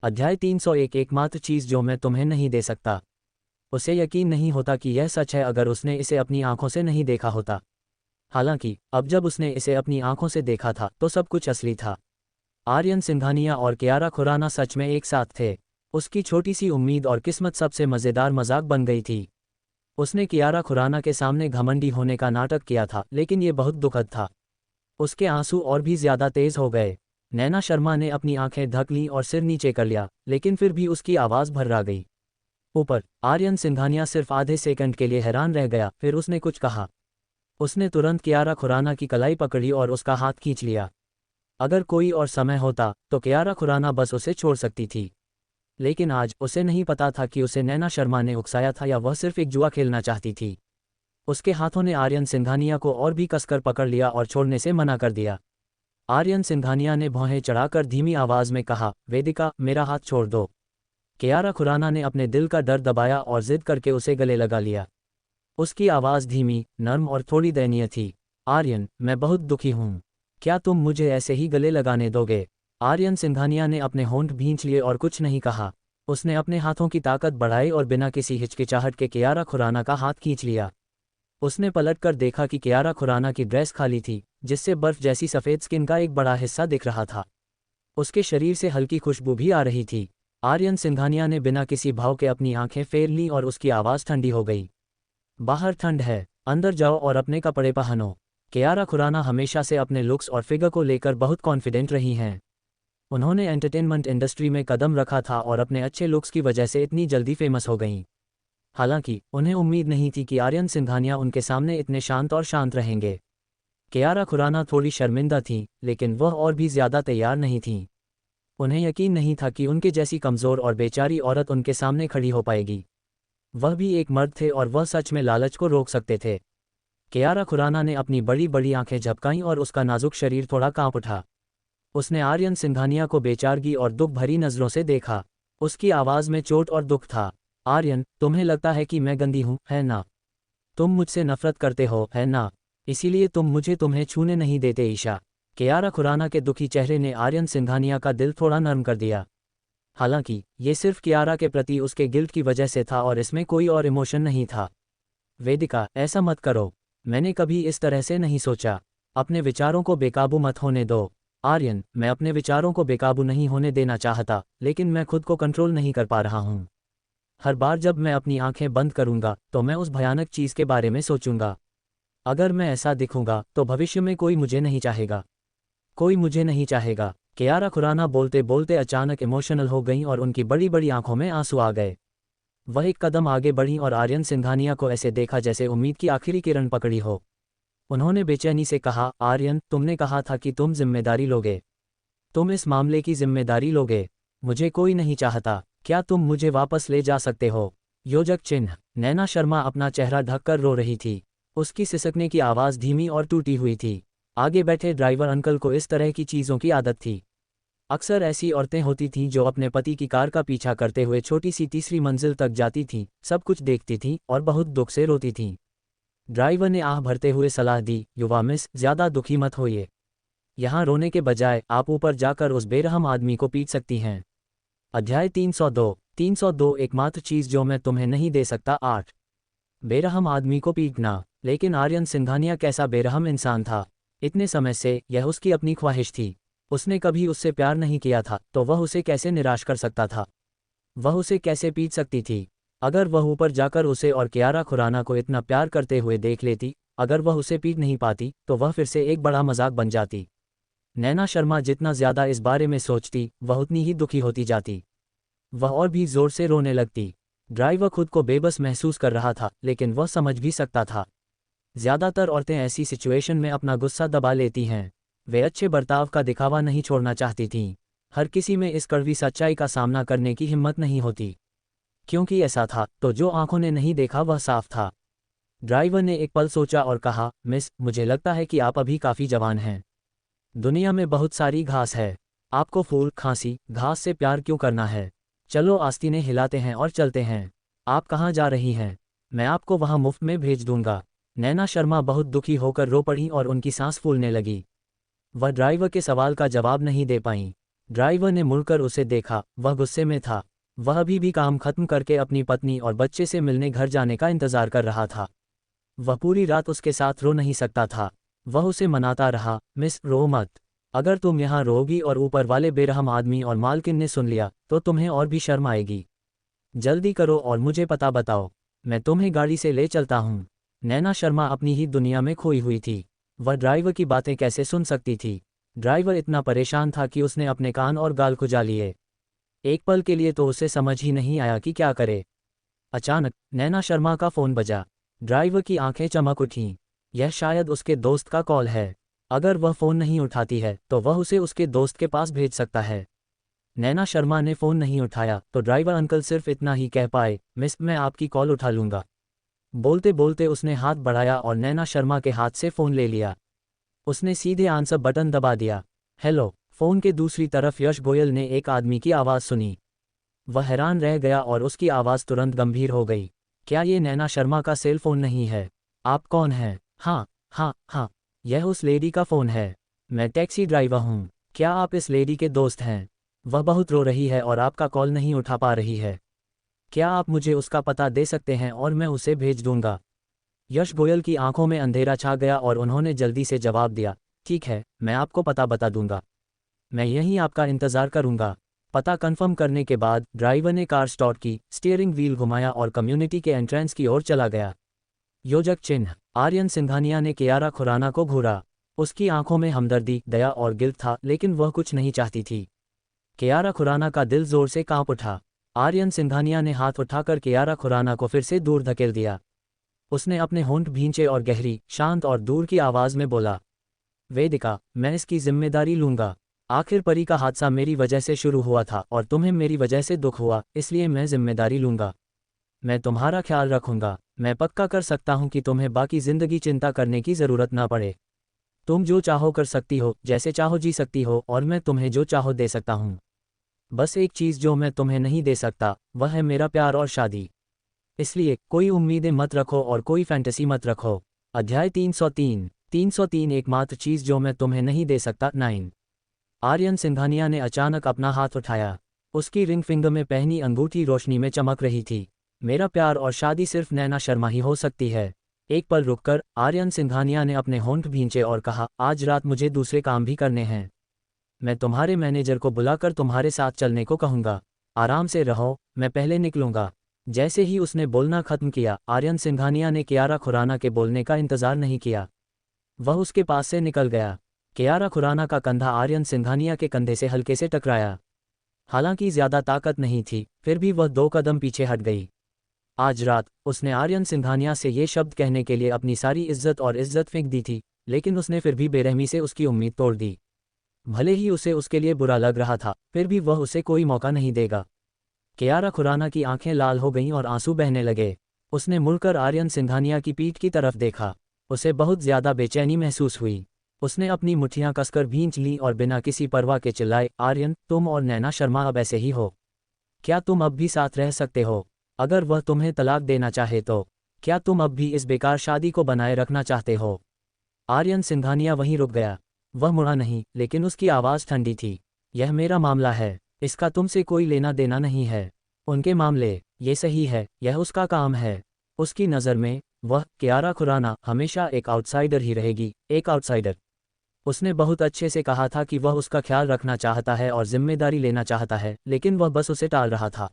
अध्याय 301 एकमात्र चीज़ जो मैं तुम्हें नहीं दे सकता। उसे यकीन नहीं होता कि यह सच है अगर उसने इसे अपनी आंखों से नहीं देखा होता। हालांकि अब जब उसने इसे अपनी आंखों से देखा था तो सब कुछ असली था। आर्यन सिंघानिया और कियारा खुराना सच में एक साथ थे। उसकी छोटी सी उम्मीद और किस्मत सबसे मज़ेदार मजाक बन गई थी। उसने कियारा खुराना के सामने घमंडी होने का नाटक किया था, लेकिन ये बहुत दुखद था। उसके आंसू और भी ज्यादा तेज हो गए। नैना शर्मा ने अपनी आंखें ढक लीं और सिर नीचे कर लिया, लेकिन फिर भी उसकी आवाज़ भर्रा गई। ऊपर आर्यन सिंघानिया सिर्फ आधे सेकंड के लिए हैरान रह गया, फिर उसने कुछ कहा। उसने तुरंत कियारा खुराना की कलाई पकड़ी और उसका हाथ खींच लिया। अगर कोई और समय होता तो कियारा खुराना बस उसे छोड़ सकती थी, लेकिन आज उसे नहीं पता था कि उसे नैना शर्मा ने उकसाया था या वह सिर्फ एक जुआ खेलना चाहती थी। उसके हाथों ने आर्यन सिंघानिया को और भी कसकर पकड़ लिया और छोड़ने से मना कर दिया। आर्यन सिंघानिया ने भौहें चढ़ाकर धीमी आवाज में कहा, वेदिका, मेरा हाथ छोड़ दो। कियारा खुराना ने अपने दिल का डर दबाया और जिद करके उसे गले लगा लिया। उसकी आवाज़ धीमी, नर्म और थोड़ी दयनीय थी। आर्यन, मैं बहुत दुखी हूँ। क्या तुम मुझे ऐसे ही गले लगाने दोगे? आर्यन सिंघानिया ने अपने होंठ भींच लिए और कुछ नहीं कहा। उसने अपने हाथों की ताकत बढ़ाई और बिना किसी हिचकिचाहट के कियारा खुराना का हाथ खींच लिया। उसने पलटकर देखा कि कियारा खुराना की ड्रेस खाली थी, जिससे बर्फ जैसी सफ़ेद स्किन का एक बड़ा हिस्सा दिख रहा था। उसके शरीर से हल्की खुशबू भी आ रही थी। आर्यन सिंघानिया ने बिना किसी भाव के अपनी आंखें फेर लीं और उसकी आवाज़ ठंडी हो गई। बाहर ठंड है, अंदर जाओ और अपने कपड़े पहनो। कियारा खुराना हमेशा से अपने लुक्स और फिगर को लेकर बहुत कॉन्फिडेंट रही हैं। उन्होंने एंटरटेनमेंट इंडस्ट्री में कदम रखा था और अपने अच्छे लुक्स की वजह से इतनी जल्दी फेमस हो गईं। हालांकि उन्हें उम्मीद नहीं थी कि आर्यन सिंघानिया उनके सामने इतने शांत और शांत रहेंगे। कियारा खुराना थोड़ी शर्मिंदा थीं, लेकिन वह और भी ज़्यादा तैयार नहीं थीं। उन्हें यकीन नहीं था कि उनके जैसी कमज़ोर और बेचारी औरत उनके सामने खड़ी हो पाएगी। वह भी एक मर्द थे और वह सच में लालच को रोक सकते थे। कियारा खुराना ने अपनी बड़ी बड़ी आंखें झपकाईं और उसका नाजुक शरीर थोड़ा कांप उठा। उसने आर्यन सिंघानिया को बेचारगी और दुख भरी नज़रों से देखा। उसकी आवाज़ में चोट और दुख था। आर्यन, तुम्हें लगता है कि मैं गंदी हूँ, है ना? तुम मुझसे नफरत करते हो, है ना? इसीलिए तुम मुझे तुम्हें छूने नहीं देते ईशा। कियारा खुराना के दुखी चेहरे ने आर्यन सिंघानिया का दिल थोड़ा नरम कर दिया। हालांकि ये सिर्फ कियारा के प्रति उसके गिल्ट की वजह से था और इसमें कोई और इमोशन नहीं था। वेदिका, ऐसा मत करो। मैंने कभी इस तरह से नहीं सोचा। अपने विचारों को बेकाबू मत होने दो। आर्यन, मैं अपने विचारों को बेकाबू नहीं होने देना चाहता, लेकिन मैं खुद को कंट्रोल नहीं कर पा रहा हूँ। हर बार जब मैं अपनी आंखें बंद करूंगा तो मैं उस भयानक चीज़ के बारे में सोचूंगा। अगर मैं ऐसा दिखूंगा तो भविष्य में कोई मुझे नहीं चाहेगा। कोई मुझे नहीं चाहेगा। कियारा खुराना बोलते बोलते अचानक इमोशनल हो गईं और उनकी बड़ी बड़ी आंखों में आंसू आ गए। वह एक कदम आगे बढ़ीं और आर्यन सिंघानिया को ऐसे देखा जैसे उम्मीद की आखिरी किरण पकड़ी हो। उन्होंने बेचैनी से कहा, आर्यन, तुमने कहा था कि तुम जिम्मेदारी लोगे। तुम इस मामले की जिम्मेदारी लोगे। मुझे कोई नहीं चाहता। क्या तुम मुझे वापस ले जा सकते हो? योजक चिन्ह। नैना शर्मा अपना चेहरा ढककर रो रही थी। उसकी सिसकने की आवाज़ धीमी और टूटी हुई थी। आगे बैठे ड्राइवर अंकल को इस तरह की चीज़ों की आदत थी। अक्सर ऐसी औरतें होती थीं जो अपने पति की कार का पीछा करते हुए छोटी सी तीसरी मंजिल तक जाती थीं, सब कुछ देखती थीं और बहुत दुख से रोती थीं। ड्राइवर ने आह भरते हुए सलाह दी, युवा मिस, ज़्यादा दुखी मत होइए। यहाँ रोने के बजाय आप ऊपर जाकर उस बेरहम आदमी को पीट सकती हैं। अध्याय 302 एकमात्र चीज़ जो मैं तुम्हें नहीं दे सकता 8। बेरहम आदमी को पीटना। लेकिन आर्यन सिंघानिया कैसा बेरहम इंसान था। इतने समय से यह उसकी अपनी ख्वाहिश थी। उसने कभी उससे प्यार नहीं किया था, तो वह उसे कैसे निराश कर सकता था? वह उसे कैसे पीट सकती थी? अगर वह ऊपर जाकर उसे और कियारा खुराना को इतना प्यार करते हुए देख लेती, अगर वह उसे पीट नहीं पाती तो वह फिर से एक बड़ा मजाक बन जाती। नैना शर्मा जितना ज़्यादा इस बारे में सोचती, वह उतनी ही दुखी होती जाती। वह और भी जोर से रोने लगती। ड्राइवर खुद को बेबस महसूस कर रहा था, लेकिन वह समझ भी सकता था। ज़्यादातर औरतें ऐसी सिचुएशन में अपना गुस्सा दबा लेती हैं। वे अच्छे बर्ताव का दिखावा नहीं छोड़ना चाहती थीं। हर किसी में इस कड़वी सच्चाई का सामना करने की हिम्मत नहीं होती। क्योंकि ऐसा था तो जो आंखों ने नहीं देखा वह साफ था। ड्राइवर ने एक पल सोचा और कहा, मिस, मुझे लगता है कि आप अभी काफ़ी जवान हैं। दुनिया में बहुत सारी घास है। आपको फूल, खांसी, घास से प्यार क्यों करना है? चलो आस्तीनें हिलाते हैं और चलते हैं। आप कहाँ जा रही हैं? मैं आपको वहाँ मुफ्त में भेज दूंगा। नैना शर्मा बहुत दुखी होकर रो पड़ी और उनकी सांस फूलने लगी। वह ड्राइवर के सवाल का जवाब नहीं दे पाईं। ड्राइवर ने मुड़कर उसे देखा, वह गुस्से में था। वह अभी भी काम खत्म करके अपनी पत्नी और बच्चे से मिलने घर जाने का इंतजार कर रहा था। वह पूरी रात उसके साथ रो नहीं सकता था। वह उसे मनाता रहा, मिस, रो मत। अगर तुम यहाँ रोगी और ऊपर वाले बेरहम आदमी और मालकिन ने सुन लिया तो तुम्हें और भी शर्म आएगी। जल्दी करो और मुझे पता बताओ, मैं तुम्हें गाड़ी से ले चलता हूँ। नैना शर्मा अपनी ही दुनिया में खोई हुई थी। वह ड्राइवर की बातें कैसे सुन सकती थी? ड्राइवर इतना परेशान था कि उसने अपने कान और गाल खुजा लिए। एक पल के लिए तो उसे समझ ही नहीं आया कि क्या करे। अचानक नैना शर्मा का फ़ोन बजा। ड्राइवर की आंखें चमक उठीं। यह शायद उसके दोस्त का कॉल है। अगर वह फ़ोन नहीं उठाती है तो वह उसे उसके दोस्त के पास भेज सकता है। नैना शर्मा ने फ़ोन नहीं उठाया तो ड्राइवर अंकल सिर्फ इतना ही कह पाए, मिस, मैं आपकी कॉल उठा लूँगा। बोलते बोलते उसने हाथ बढ़ाया और नैना शर्मा के हाथ से फ़ोन ले लिया। उसने सीधे आंसर बटन दबा दिया। हेलो। फ़ोन के दूसरी तरफ यश गोयल ने एक आदमी की आवाज़ सुनी। वह हैरान रह गया और उसकी आवाज़ तुरंत गंभीर हो गई। क्या ये नैना शर्मा का सेल फ़ोन नहीं है? आप कौन हैं? हाँ हाँ हाँ, यह उस लेडी का फ़ोन है। मैं टैक्सी ड्राइवर हूँ। क्या आप इस लेडी के दोस्त हैं? वह बहुत रो रही है और आपका कॉल नहीं उठा पा रही है। क्या आप मुझे उसका पता दे सकते हैं और मैं उसे भेज दूंगा? यश गोयल की आंखों में अंधेरा छा गया और उन्होंने जल्दी से जवाब दिया, ठीक है, मैं आपको पता बता दूंगा। मैं यहीं आपका इंतज़ार करूंगा। पता कंफर्म करने के बाद ड्राइवर ने कार स्टार्ट की, स्टीयरिंग व्हील घुमाया और कम्युनिटी के एंट्रेंस की ओर चला गया। योजक चिन्ह। आर्यन सिंघानिया ने कियारा खुराना को घूरा। उसकी आंखों में हमदर्दी, दया और गिल्ट था, लेकिन वह कुछ नहीं चाहती थी। कियारा खुराना का दिल जोर से कांप उठा। आर्यन सिंघानिया ने हाथ उठाकर कियारा खुराना को फिर से दूर धकेल दिया। उसने अपने होंठ भींचे और गहरी, शांत और दूर की आवाज़ में बोला, वेदिका, मैं इसकी जिम्मेदारी लूंगा। आखिर परी का हादसा मेरी वजह से शुरू हुआ था और तुम्हें मेरी वजह से दुख हुआ, इसलिए मैं जिम्मेदारी लूंगा। मैं तुम्हारा ख्याल रखूंगा। मैं पक्का कर सकता हूं कि तुम्हें बाकी जिंदगी चिंता करने की ज़रूरत ना पड़े। तुम जो चाहो कर सकती हो, जैसे चाहो जी सकती हो और मैं तुम्हें जो चाहो दे सकता हूं। बस एक चीज़ जो मैं तुम्हें नहीं दे सकता, वह है मेरा प्यार और शादी। इसलिए कोई उम्मीदें मत रखो और कोई फैंटेसी मत रखो। अध्याय 303 एकमात्र चीज़ जो मैं तुम्हें नहीं दे सकता। 9। आर्यन सिंघानिया ने अचानक अपना हाथ उठाया। उसकी रिंग फिंगर में पहनी अंगूठी रोशनी में चमक रही थी। मेरा प्यार और शादी सिर्फ नैना शर्मा ही हो सकती है। एक पल रुककर आर्यन सिंघानिया ने अपने होंठ भींचे और कहा, आज रात मुझे दूसरे काम भी करने हैं। मैं तुम्हारे मैनेजर को बुलाकर तुम्हारे साथ चलने को कहूँगा। आराम से रहो, मैं पहले निकलूँगा। जैसे ही उसने बोलना खत्म किया, आर्यन सिंघानिया ने कियारा खुराना के बोलने का इंतजार नहीं किया। वह उसके पास से निकल गया। कियारा खुराना का कंधा आर्यन सिंघानिया के कंधे से हल्के से टकराया। हालांकि ज्यादा ताकत नहीं थी, फिर भी वह 2 कदम पीछे हट गई। आज रात उसने आर्यन सिंघानिया से ये शब्द कहने के लिए अपनी सारी इज्जत फेंक दी थी, लेकिन उसने फिर भी बेरहमी से उसकी उम्मीद तोड़ दी। भले ही उसे उसके लिए बुरा लग रहा था, फिर भी वह उसे कोई मौका नहीं देगा। कियारा खुराना की आंखें लाल हो गईं और आंसू बहने लगे। उसने मुड़कर आर्यन सिंघानिया की पीठ की तरफ देखा। उसे बहुत ज्यादा बेचैनी महसूस हुई। उसने अपनी मुट्ठियां कसकर भींच लीं और बिना किसी परवाह के चिल्लाए, आर्यन, तुम और नैना शर्मा अब ऐसे ही हो। क्या तुम अब भी साथ रह सकते हो? अगर वह तुम्हें तलाक देना चाहे तो क्या तुम अब भी इस बेकार शादी को बनाए रखना चाहते हो? आर्यन सिंघानिया वहीं रुक गया। वह मुड़ा नहीं, लेकिन उसकी आवाज़ ठंडी थी। यह मेरा मामला है, इसका तुमसे कोई लेना देना नहीं है। उनके मामले, ये सही है, यह उसका काम है। उसकी नज़र में वह, कियारा खुराना, हमेशा एक आउटसाइडर ही रहेगी, एक आउटसाइडर। उसने बहुत अच्छे से कहा था कि वह उसका ख्याल रखना चाहता है और जिम्मेदारी लेना चाहता है, लेकिन वह बस उसे टाल रहा था।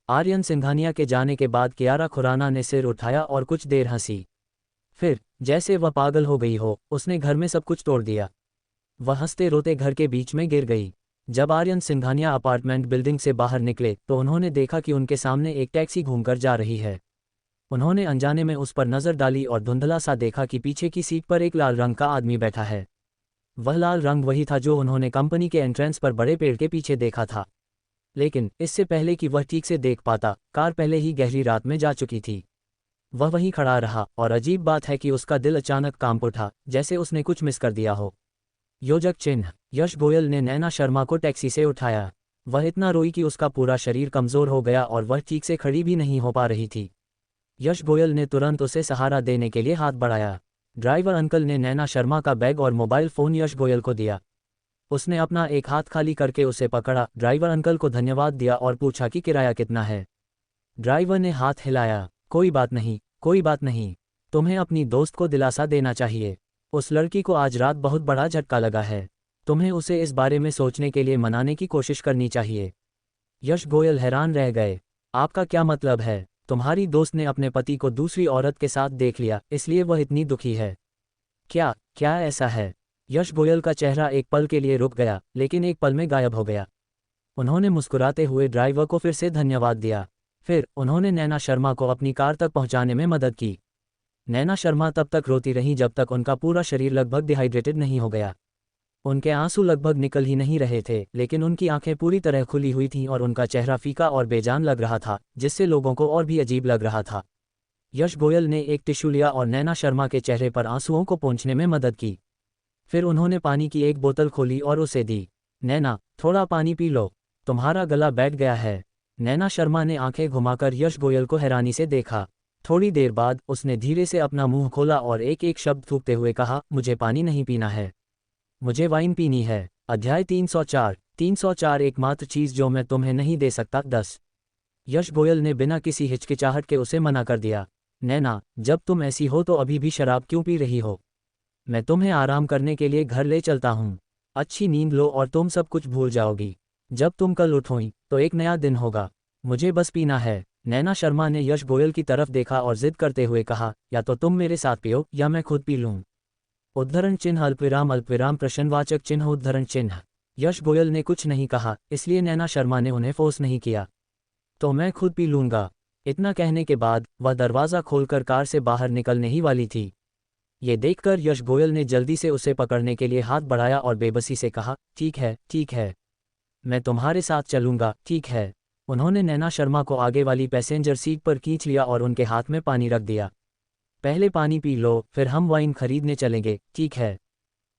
आर्यन सिंघानिया के जाने के बाद कियारा खुराना ने सिर उठाया और कुछ देर हंसी। फिर, जैसे वह पागल हो गई हो, उसने घर में सब कुछ तोड़ दिया। वह हंसते रोते घर के बीच में गिर गई। जब आर्यन सिंघानिया अपार्टमेंट बिल्डिंग से बाहर निकले तो उन्होंने देखा कि उनके सामने एक टैक्सी घूमकर जा रही है। उन्होंने अनजाने में उस पर नज़र डाली और धुंधला सा देखा कि पीछे की सीट पर एक लाल रंग का आदमी बैठा है। वह लाल रंग वही था जो उन्होंने कंपनी के एंट्रेंस पर बड़े पेड़ के पीछे देखा था। लेकिन इससे पहले कि वह ठीक से देख पाता, कार पहले ही गहरी रात में जा चुकी थी। वह वहीं खड़ा रहा और अजीब बात है कि उसका दिल अचानक कांप उठा, जैसे उसने कुछ मिस कर दिया हो। योजक चिन्ह। यश गोयल ने नैना शर्मा को टैक्सी से उठाया। वह इतना रोई कि उसका पूरा शरीर कमज़ोर हो गया और वह ठीक से खड़ी भी नहीं हो पा रही थी। यश गोयल ने तुरंत उसे सहारा देने के लिए हाथ बढ़ाया। ड्राइवर अंकल ने नैना शर्मा का बैग और मोबाइल फ़ोन यश गोयल को दिया। उसने अपना एक हाथ खाली करके उसे पकड़ा, ड्राइवर अंकल को धन्यवाद दिया और पूछा कि किराया कितना है। ड्राइवर ने हाथ हिलाया, कोई बात नहीं, कोई बात नहीं। तुम्हें अपनी दोस्त को दिलासा देना चाहिए। उस लड़की को आज रात बहुत बड़ा झटका लगा है। तुम्हें उसे इस बारे में सोचने के लिए मनाने की कोशिश करनी चाहिए। यश गोयल हैरान रह गए। आपका क्या मतलब है? तुम्हारी दोस्त ने अपने पति को दूसरी औरत के साथ देख लिया, इसलिए वह इतनी दुखी है। क्या क्या ऐसा है? यश गोयल का चेहरा एक पल के लिए रुक गया, लेकिन एक पल में गायब हो गया। उन्होंने मुस्कुराते हुए ड्राइवर को फिर से धन्यवाद दिया। फिर उन्होंने नैना शर्मा को अपनी कार तक पहुंचाने में मदद की। नैना शर्मा तब तक रोती रहीं जब तक उनका पूरा शरीर लगभग डिहाइड्रेटेड नहीं हो गया। उनके आंसू लगभग निकल ही नहीं रहे थे, लेकिन उनकी आंखें पूरी तरह खुली हुई थीं और उनका चेहरा फीका और बेजान लग रहा था, जिससे लोगों को और भी अजीब लग रहा था। यश गोयल ने एक टिश्यू लिया और नैना शर्मा के चेहरे पर आंसुओं को पोंछने में मदद की। फिर उन्होंने पानी की एक बोतल खोली और उसे दी। नैना, थोड़ा पानी पी लो, तुम्हारा गला बैठ गया है। नैना शर्मा ने आंखें घुमाकर यश गोयल को हैरानी से देखा। थोड़ी देर बाद उसने धीरे से अपना मुंह खोला और एक एक शब्द थूकते हुए कहा, मुझे पानी नहीं पीना है, मुझे वाइन पीनी है। अध्याय 304 एकमात्र चीज़ जो मैं तुम्हें नहीं दे सकता 10। यश गोयल ने बिना किसी हिचकिचाहट के उसे मना कर दिया। नैना, जब तुम ऐसी हो तो अभी भी शराब क्यों पी रही हो? मैं तुम्हें आराम करने के लिए घर ले चलता हूँ। अच्छी नींद लो और तुम सब कुछ भूल जाओगी। जब तुम कल उठोई तो एक नया दिन होगा। मुझे बस पीना है। नैना शर्मा ने यश गोयल की तरफ देखा और जिद करते हुए कहा, या तो तुम मेरे साथ पियो या मैं खुद पी लूँ। उद्धरण चिन्ह अल्पविराम प्रश्नवाचक चिन्ह उद्धरण चिन्ह। यश गोयल ने कुछ नहीं कहा, इसलिए नैना शर्मा ने उन्हें फोर्स नहीं किया। तो मैं खुद पी लूँगा। इतना कहने के बाद वह दरवाज़ा खोलकर कार से बाहर निकलने ही वाली थी। ये देखकर यश गोयल ने जल्दी से उसे पकड़ने के लिए हाथ बढ़ाया और बेबसी से कहा, ठीक है, मैं तुम्हारे साथ चलूँगा, ठीक है। उन्होंने नैना शर्मा को आगे वाली पैसेंजर सीट पर खींच लिया और उनके हाथ में पानी रख दिया। पहले पानी पी लो, फिर हम वाइन खरीदने चलेंगे, ठीक है।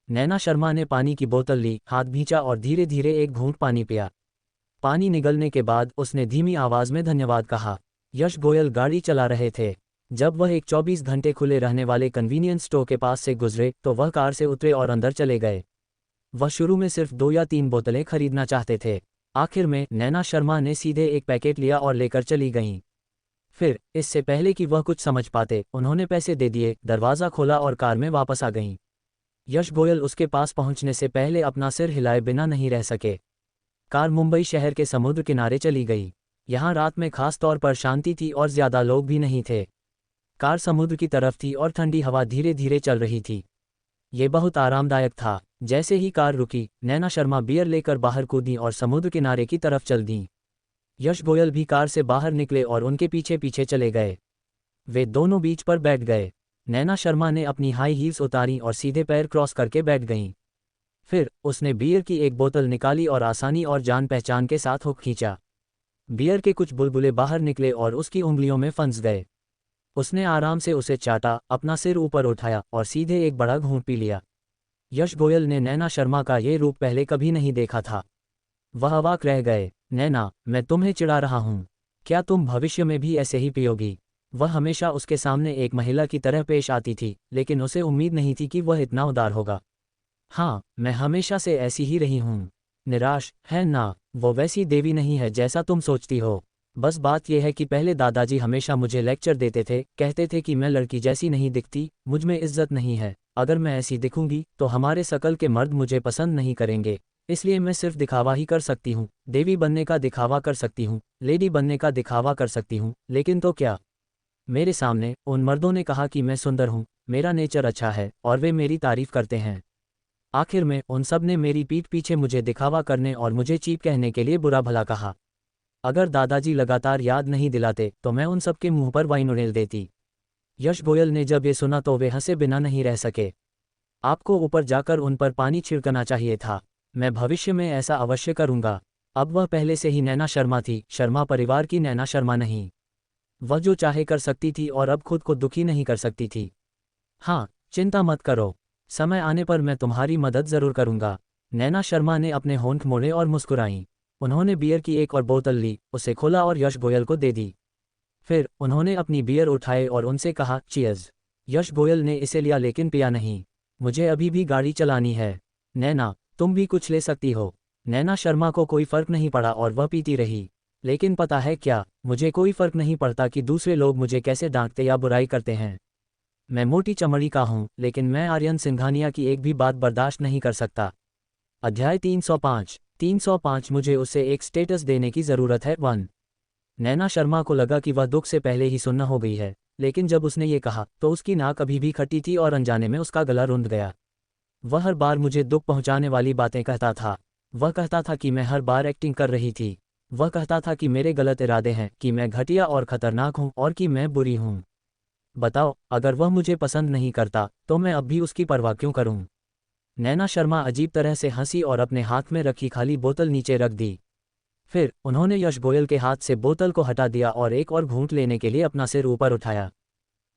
नैना शर्मा ने पानी की बोतल ली, हाथ भींचा और धीरे धीरे एक घूंट पानी पिया। पानी निगलने के बाद उसने धीमी आवाज़ में धन्यवाद कहा। यश गोयल गाड़ी चला रहे थे। जब वह एक 24 घंटे खुले रहने वाले कन्वीनियंस स्टोर के पास से गुजरे तो वह कार से उतरे और अंदर चले गए। वह शुरू में सिर्फ 2 या 3 बोतलें खरीदना चाहते थे। आखिर में नैना शर्मा ने सीधे एक पैकेट लिया और लेकर चली गईं। फिर इससे पहले कि वह कुछ समझ पाते, उन्होंने पैसे दे दिए, दरवाज़ा खोला और कार में वापस आ गईं। यश गोयल उसके पास पहुंचने से पहले अपना सिर हिलाए बिना नहीं रह सके। कार मुंबई शहर के समुद्र किनारे चली गई। यहाँ रात में खास तौर पर शांति थी और ज़्यादा लोग भी नहीं थे। कार समुद्र की तरफ थी और ठंडी हवा धीरे धीरे चल रही थी। ये बहुत आरामदायक था। जैसे ही कार रुकी, नैना शर्मा बियर लेकर बाहर कूदीं और समुद्र किनारे की तरफ चल दीं। यश गोयल भी कार से बाहर निकले और उनके पीछे पीछे चले गए। वे दोनों बीच पर बैठ गए। नैना शर्मा ने अपनी हाई हील्स उतारी और सीधे पैर क्रॉस करके बैठ गईं। फिर उसने बियर की एक बोतल निकाली और आसानी और जान पहचान के साथ हुक खींचा। बियर के कुछ बुलबुले बाहर निकले और उसकी उंगलियों में फंस गए। उसने आराम से उसे चाटा, अपना सिर ऊपर उठाया और सीधे एक बड़ा घूंट पी लिया। यश गोयल ने नैना शर्मा का ये रूप पहले कभी नहीं देखा था। वह अवाक रह गए। नैना, मैं तुम्हें चिढ़ा रहा हूँ। क्या तुम भविष्य में भी ऐसे ही पियोगी? वह हमेशा उसके सामने एक महिला की तरह पेश आती थी, लेकिन उसे उम्मीद नहीं थी कि वह इतना उदार होगा। हाँ, मैं हमेशा से ऐसी ही रही हूँ। निराश है ना? वो वैसी देवी नहीं है जैसा तुम सोचती हो। बस बात यह है कि पहले दादाजी हमेशा मुझे लेक्चर देते थे, कहते थे कि मैं लड़की जैसी नहीं दिखती, मुझ में इज्जत नहीं है। अगर मैं ऐसी दिखूंगी तो हमारे शकल के मर्द मुझे पसंद नहीं करेंगे, इसलिए मैं सिर्फ दिखावा ही कर सकती हूँ। देवी बनने का दिखावा कर सकती हूँ, लेडी बनने का दिखावा कर सकती हूँ, लेकिन तो क्या? मेरे सामने उन मर्दों ने कहा कि मैं सुंदर हूँ, मेरा नेचर अच्छा है और वे मेरी तारीफ करते हैं। आखिर में उन सब ने मेरी पीठ पीछे मुझे दिखावा करने और मुझे चीप कहने के लिए बुरा भला कहा। अगर दादाजी लगातार याद नहीं दिलाते तो मैं उन सब के मुंह पर वाइन उड़ेल देती। यश गोयल ने जब ये सुना तो वे हंसे बिना नहीं रह सके। आपको ऊपर जाकर उन पर पानी छिड़कना चाहिए था। मैं भविष्य में ऐसा अवश्य करूंगा। अब वह पहले से ही नैना शर्मा थी, शर्मा परिवार की नैना शर्मा नहीं। वह जो चाहे कर सकती थी और अब खुद को दुखी नहीं कर सकती थी। हाँ, चिंता मत करो, समय आने पर मैं तुम्हारी मदद ज़रूर करूंगा। नैना शर्मा ने अपने होंठ मोड़े और मुस्कुराईं। उन्होंने बियर की एक और बोतल ली, उसे खोला और यश गोयल को दे दी। फिर उन्होंने अपनी बियर उठाए और उनसे कहा, चीयर्स। यश गोयल ने इसे लिया लेकिन पिया नहीं। मुझे अभी भी गाड़ी चलानी है। नैना, तुम भी कुछ ले सकती हो। नैना शर्मा को कोई फर्क नहीं पड़ा और वह पीती रही। लेकिन पता है क्या, मुझे कोई फर्क नहीं पड़ता कि दूसरे लोग मुझे कैसे डांटते या बुराई करते हैं। मैं मोटी चमड़ी का हूँ, लेकिन मैं आर्यन सिंघानिया की एक भी बात बर्दाश्त नहीं कर सकता। अध्याय 305 मुझे उसे एक स्टेटस देने की ज़रूरत है 1। नैना शर्मा को लगा कि वह दुख से पहले ही सुन्न हो गई है, लेकिन जब उसने ये कहा तो उसकी नाक अभी भी खट्टी थी और अनजाने में उसका गला रुंध गया। वह हर बार मुझे दुख पहुंचाने वाली बातें कहता था। वह कहता था कि मैं हर बार एक्टिंग कर रही थी। वह कहता था कि मेरे गलत इरादे हैं, कि मैं घटिया और खतरनाक हूं और कि मैं बुरी हूं। बताओ, अगर वह मुझे पसंद नहीं करता तो मैं अब भी उसकी परवाह क्यों करूं? नैना शर्मा अजीब तरह से हंसी और अपने हाथ में रखी खाली बोतल नीचे रख दी। फिर उन्होंने यश गोयल के हाथ से बोतल को हटा दिया और एक और घूंट लेने के लिए अपना सिर ऊपर उठाया।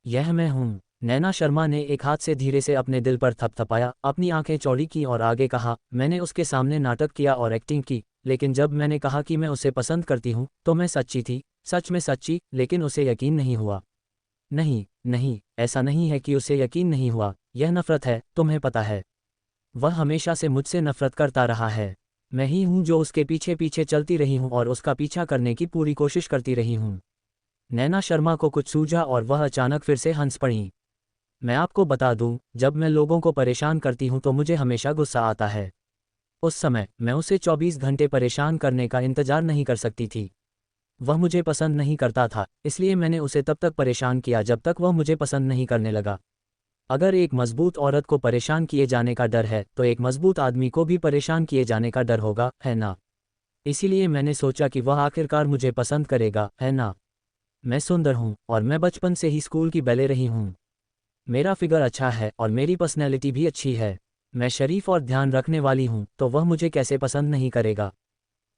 यह मैं हूं। नैना शर्मा ने एक हाथ से धीरे से अपने दिल पर थपथपाया, अपनी आंखें चौड़ी की और आगे कहा, मैंने उसके सामने नाटक किया और एक्टिंग की, लेकिन जब मैंने कहा कि मैं उसे पसंद करती हूं तो मैं सच्ची थी, सच में सच्ची, लेकिन उसे यकीन नहीं हुआ। नहीं नहीं, ऐसा नहीं है कि उसे यकीन नहीं हुआ, यह नफरत है, तुम्हें पता है। वह हमेशा से मुझसे नफरत करता रहा है। मैं ही हूं जो उसके पीछे पीछे चलती रही हूं और उसका पीछा करने की पूरी कोशिश करती रही हूं। नैना शर्मा को कुछ सूझा और वह अचानक फिर से हंस पड़ी। मैं आपको बता दूं, जब मैं लोगों को परेशान करती हूं तो मुझे हमेशा गुस्सा आता है। उस समय मैं उसे 24 घंटे परेशान करने का इंतजार नहीं कर सकती थी। वह मुझे पसंद नहीं करता था, इसलिए मैंने उसे तब तक परेशान किया जब तक वह मुझे पसंद नहीं करने लगा। अगर एक मजबूत औरत को परेशान किए जाने का डर है तो एक मजबूत आदमी को भी परेशान किए जाने का डर होगा, है ना? इसीलिए मैंने सोचा कि वह आखिरकार मुझे पसंद करेगा, है ना? मैं सुंदर हूँ और मैं बचपन से ही स्कूल की बैले रही हूँ। मेरा फिगर अच्छा है और मेरी पर्सनैलिटी भी अच्छी है। मैं शरीफ और ध्यान रखने वाली हूँ, तो वह मुझे कैसे पसंद नहीं करेगा?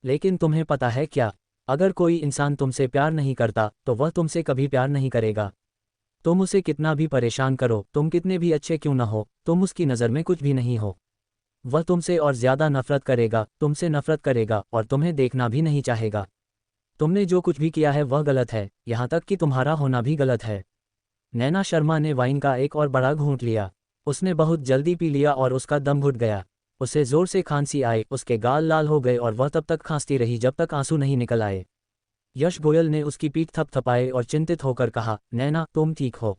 लेकिन तुम्हें पता है क्या, अगर कोई इंसान तुमसे प्यार नहीं करता तो वह तुमसे कभी प्यार नहीं करेगा। तुम उसे कितना भी परेशान करो, तुम कितने भी अच्छे क्यों न हो, तुम उसकी नज़र में कुछ भी नहीं हो। वह तुमसे और ज़्यादा नफरत करेगा, तुमसे नफरत करेगा और तुम्हें देखना भी नहीं चाहेगा। तुमने जो कुछ भी किया है वह गलत है, यहाँ तक कि तुम्हारा होना भी गलत है। नैना शर्मा ने वाइन का एक और बड़ा घूंट लिया। उसने बहुत जल्दी पी लिया और उसका दम घुट गया। उसे जोर से खांसी आई, उसके गाल लाल हो गए और वह तब तक खांसती रही जब तक आंसू नहीं निकल आए। यश गोयल ने उसकी पीठ थपथपाए और चिंतित होकर कहा, नैना तुम ठीक हो?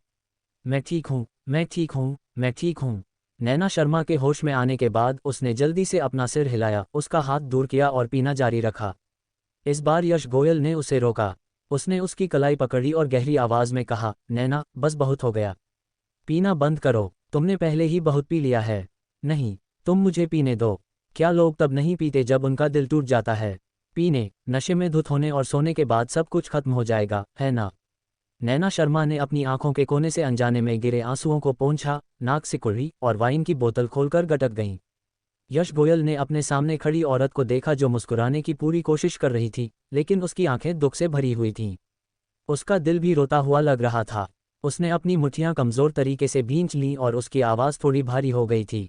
मैं ठीक हूँ, मैं ठीक हूँ, मैं ठीक हूँ। नैना शर्मा के होश में आने के बाद उसने जल्दी से अपना सिर हिलाया, उसका हाथ दूर किया और पीना जारी रखा। इस बार यश गोयल ने उसे रोका। उसने उसकी कलाई पकड़ी और गहरी आवाज में कहा, नैना बस बहुत हो गया। पीना बंद करो, तुमने पहले ही बहुत पी लिया है। नहीं, तुम मुझे पीने दो। क्या लोग तब नहीं पीते जब उनका दिल टूट जाता है? पीने, नशे में धुत होने और सोने के बाद सब कुछ खत्म हो जाएगा, है ना? नैना शर्मा ने अपनी आंखों के कोने से अनजाने में गिरे आंसुओं को पोंछा, नाक सिकुड़ी और वाइन की बोतल खोलकर गटक गईं। यश गोयल ने अपने सामने खड़ी औरत को देखा जो मुस्कुराने की पूरी कोशिश कर रही थी, लेकिन उसकी आंखें दुख से भरी हुई थीं। उसका दिल भी रोता हुआ लग रहा था। उसने अपनी मुट्ठियां कमज़ोर तरीके से भींच लीं और उसकी आवाज़ थोड़ी भारी हो गई थी।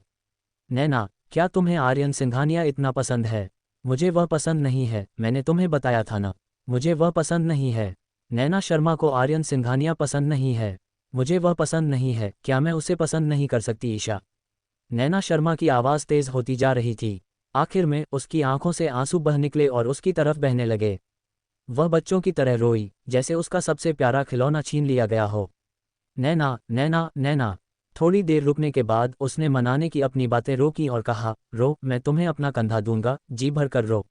नैना, क्या तुम्हें आर्यन सिंघानिया इतना पसंद है? मुझे वह पसंद नहीं है, मैंने तुम्हें बताया था ना। मुझे वह पसंद नहीं है। नैना शर्मा को आर्यन सिंघानिया पसंद नहीं है। मुझे वह पसंद नहीं है। क्या मैं उसे पसंद नहीं कर सकती ईशा? नैना शर्मा की आवाज़ तेज़ होती जा रही थी। आखिर में उसकी आंखों से आंसू बह निकले और उसकी तरफ बहने लगे। वह बच्चों की तरह रोई, जैसे उसका सबसे प्यारा खिलौना छीन लिया गया हो। नैना, नैना, नैना। थोड़ी देर रुकने के बाद उसने मनाने की अपनी बातें रोकी और कहा, रो, मैं तुम्हें अपना कंधा दूंगा, जी भर कर रो।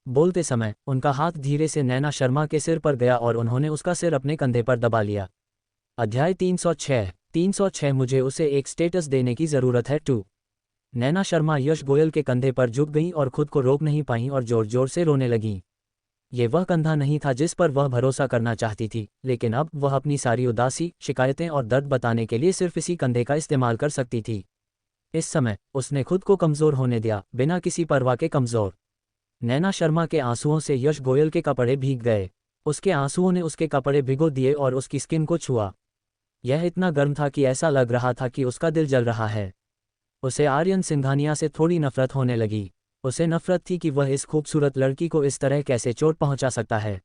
बोलते समय उनका हाथ धीरे से नैना शर्मा के सिर पर गया और उन्होंने उसका सिर अपने कंधे पर दबा लिया। अध्याय 306 मुझे उसे एक स्टेटस देने की ज़रूरत है 2। नैना शर्मा यश गोयल के कंधे पर झुक गईं और खुद को रोक नहीं पाईं और जोर जोर से रोने लगीं। ये वह कंधा नहीं था जिस पर वह भरोसा करना चाहती थी, लेकिन अब वह अपनी सारी उदासी, शिकायतें और दर्द बताने के लिए सिर्फ इसी कंधे का इस्तेमाल कर सकती थी। इस समय उसने खुद को कमज़ोर होने दिया, बिना किसी परवाह के कमज़ोर। नैना शर्मा के आंसुओं से यश गोयल के कपड़े भीग गए। उसके आंसुओं ने उसके कपड़े भिगो दिए और उसकी स्किन को छुआ। यह इतना गर्म था कि ऐसा लग रहा था कि उसका दिल जल रहा है। उसे आर्यन सिंघानिया से थोड़ी नफरत होने लगी। उसे नफरत थी कि वह इस खूबसूरत लड़की को इस तरह कैसे चोट पहुंचा सकता है।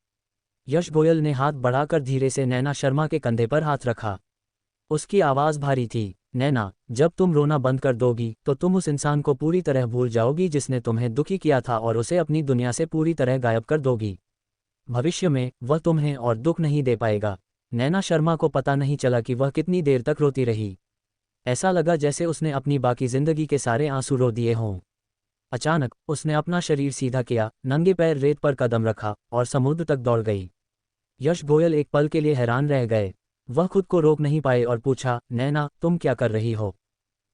यश गोयल ने हाथ बढ़ाकर धीरे से नैना शर्मा के कंधे पर हाथ रखा। उसकी आवाज़ भारी थी। नैना, जब तुम रोना बंद कर दोगी तो तुम उस इंसान को पूरी तरह भूल जाओगी जिसने तुम्हें दुखी किया था और उसे अपनी दुनिया से पूरी तरह गायब कर दोगी। भविष्य में वह तुम्हें और दुख नहीं दे पाएगा। नैना शर्मा को पता नहीं चला कि वह कितनी देर तक रोती रही। ऐसा लगा जैसे उसने अपनी बाकी जिंदगी के सारे आंसू रो दिए हों। अचानक उसने अपना शरीर सीधा किया, नंगे पैर रेत पर कदम रखा और समुद्र तक दौड़ गई। यश गोयल एक पल के लिए हैरान रह गए। वह खुद को रोक नहीं पाए और पूछा, नैना, तुम क्या कर रही हो?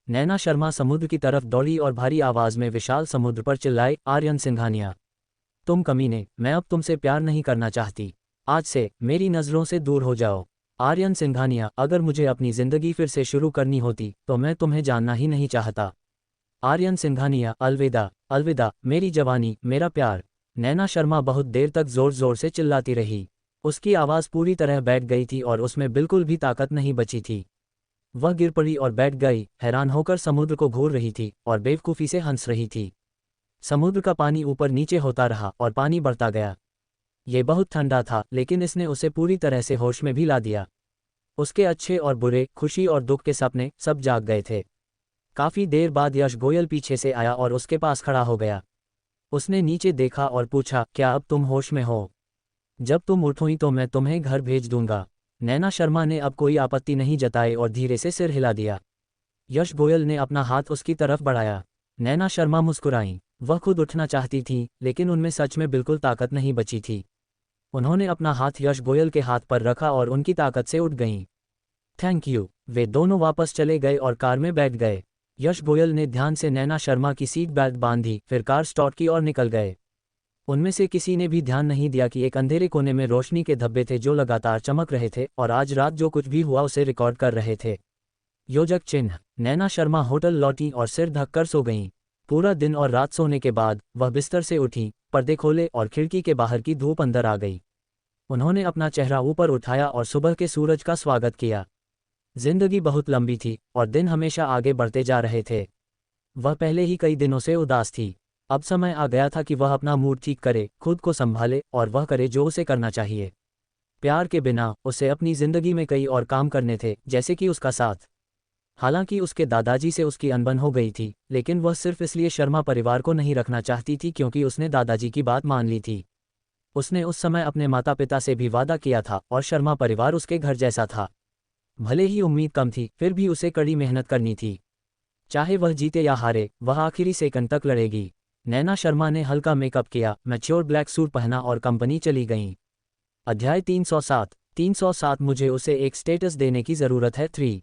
नैना शर्मा समुद्र की तरफ दौड़ी और भारी आवाज में विशाल समुद्र पर चिल्लाई, आर्यन सिंघानिया, तुम कमीने, मैं अब तुमसे प्यार नहीं करना चाहती। आज से मेरी नज़रों से दूर हो जाओ। आर्यन सिंघानिया, अगर मुझे अपनी जिंदगी फिर से शुरू करनी होती तो मैं तुम्हें जानना ही नहीं चाहता। आर्यन सिंघानिया, अलविदा, अलविदा, मेरी जवानी, मेरा प्यार। नैना शर्मा बहुत देर तक जोर जोर से चिल्लाती रही। उसकी आवाज़ पूरी तरह बैठ गई थी और उसमें बिल्कुल भी ताकत नहीं बची थी। वह गिर पड़ी और बैठ गई, हैरान होकर समुद्र को घूर रही थी और बेवकूफ़ी से हंस रही थी। समुद्र का पानी ऊपर नीचे होता रहा और पानी बढ़ता गया। ये बहुत ठंडा था, लेकिन इसने उसे पूरी तरह से होश में भी ला दिया। उसके अच्छे और बुरे, खुशी और दुख के सपने सब जाग गए थे। काफ़ी देर बाद यश गोयल पीछे से आया और उसके पास खड़ा हो गया। उसने नीचे देखा और पूछा, क्या अब तुम होश में हो? जब तुम उठोगी तो मैं तुम्हें घर भेज दूंगा। नैना शर्मा ने अब कोई आपत्ति नहीं जताई और धीरे से सिर हिला दिया। यश गोयल ने अपना हाथ उसकी तरफ बढ़ाया। नैना शर्मा मुस्कुराईं। वह खुद उठना चाहती थीं, लेकिन उनमें सच में बिल्कुल ताकत नहीं बची थी। उन्होंने अपना हाथ यश गोयल के हाथ पर रखा और उनकी ताकत से उठ गईं। Thank you. वे दोनों वापस चले गए और कार में बैठ गए। यश गोयल ने ध्यान से नैना शर्मा की सीट बेल्ट बांधी, फिर कार स्टॉप की ओर निकल गए। उनमें से किसी ने भी ध्यान नहीं दिया कि एक अंधेरे कोने में रोशनी के धब्बे थे जो लगातार चमक रहे थे और आज रात जो कुछ भी हुआ उसे रिकॉर्ड कर रहे थे। योजक चिन्ह। नैना शर्मा होटल लौटी और सिर ढककर सो गईं। पूरा दिन और रात सोने के बाद वह बिस्तर से उठी, पर्दे खोले और खिड़की के बाहर की धूप अंदर आ गई। उन्होंने अपना चेहरा ऊपर उठाया और सुबह के सूरज का स्वागत किया। जिंदगी बहुत लंबी थी और दिन हमेशा आगे बढ़ते जा रहे थे। वह पहले ही कई दिनों से उदास थी। अब समय आ गया था कि वह अपना मूड ठीक करे, खुद को संभाले और वह करे जो उसे करना चाहिए। प्यार के बिना उसे अपनी जिंदगी में कई और काम करने थे, जैसे कि उसका साथ। हालांकि उसके दादाजी से उसकी अनबन हो गई थी, लेकिन वह सिर्फ इसलिए शर्मा परिवार को नहीं रखना चाहती थी क्योंकि उसने दादाजी की बात मान ली थी। उसने उस समय अपने माता पिता से भी वादा किया था और शर्मा परिवार उसके घर जैसा था। भले ही उम्मीद कम थी, फिर भी उसे कड़ी मेहनत करनी थी। चाहे वह जीते या हारे, वह आखिरी सेकंड तक लड़ेगी। नैना शर्मा ने हल्का मेकअप किया, मैच्योर ब्लैक सूट पहना और कंपनी चली गईं। अध्याय 307 मुझे उसे एक स्टेटस देने की ज़रूरत है 3।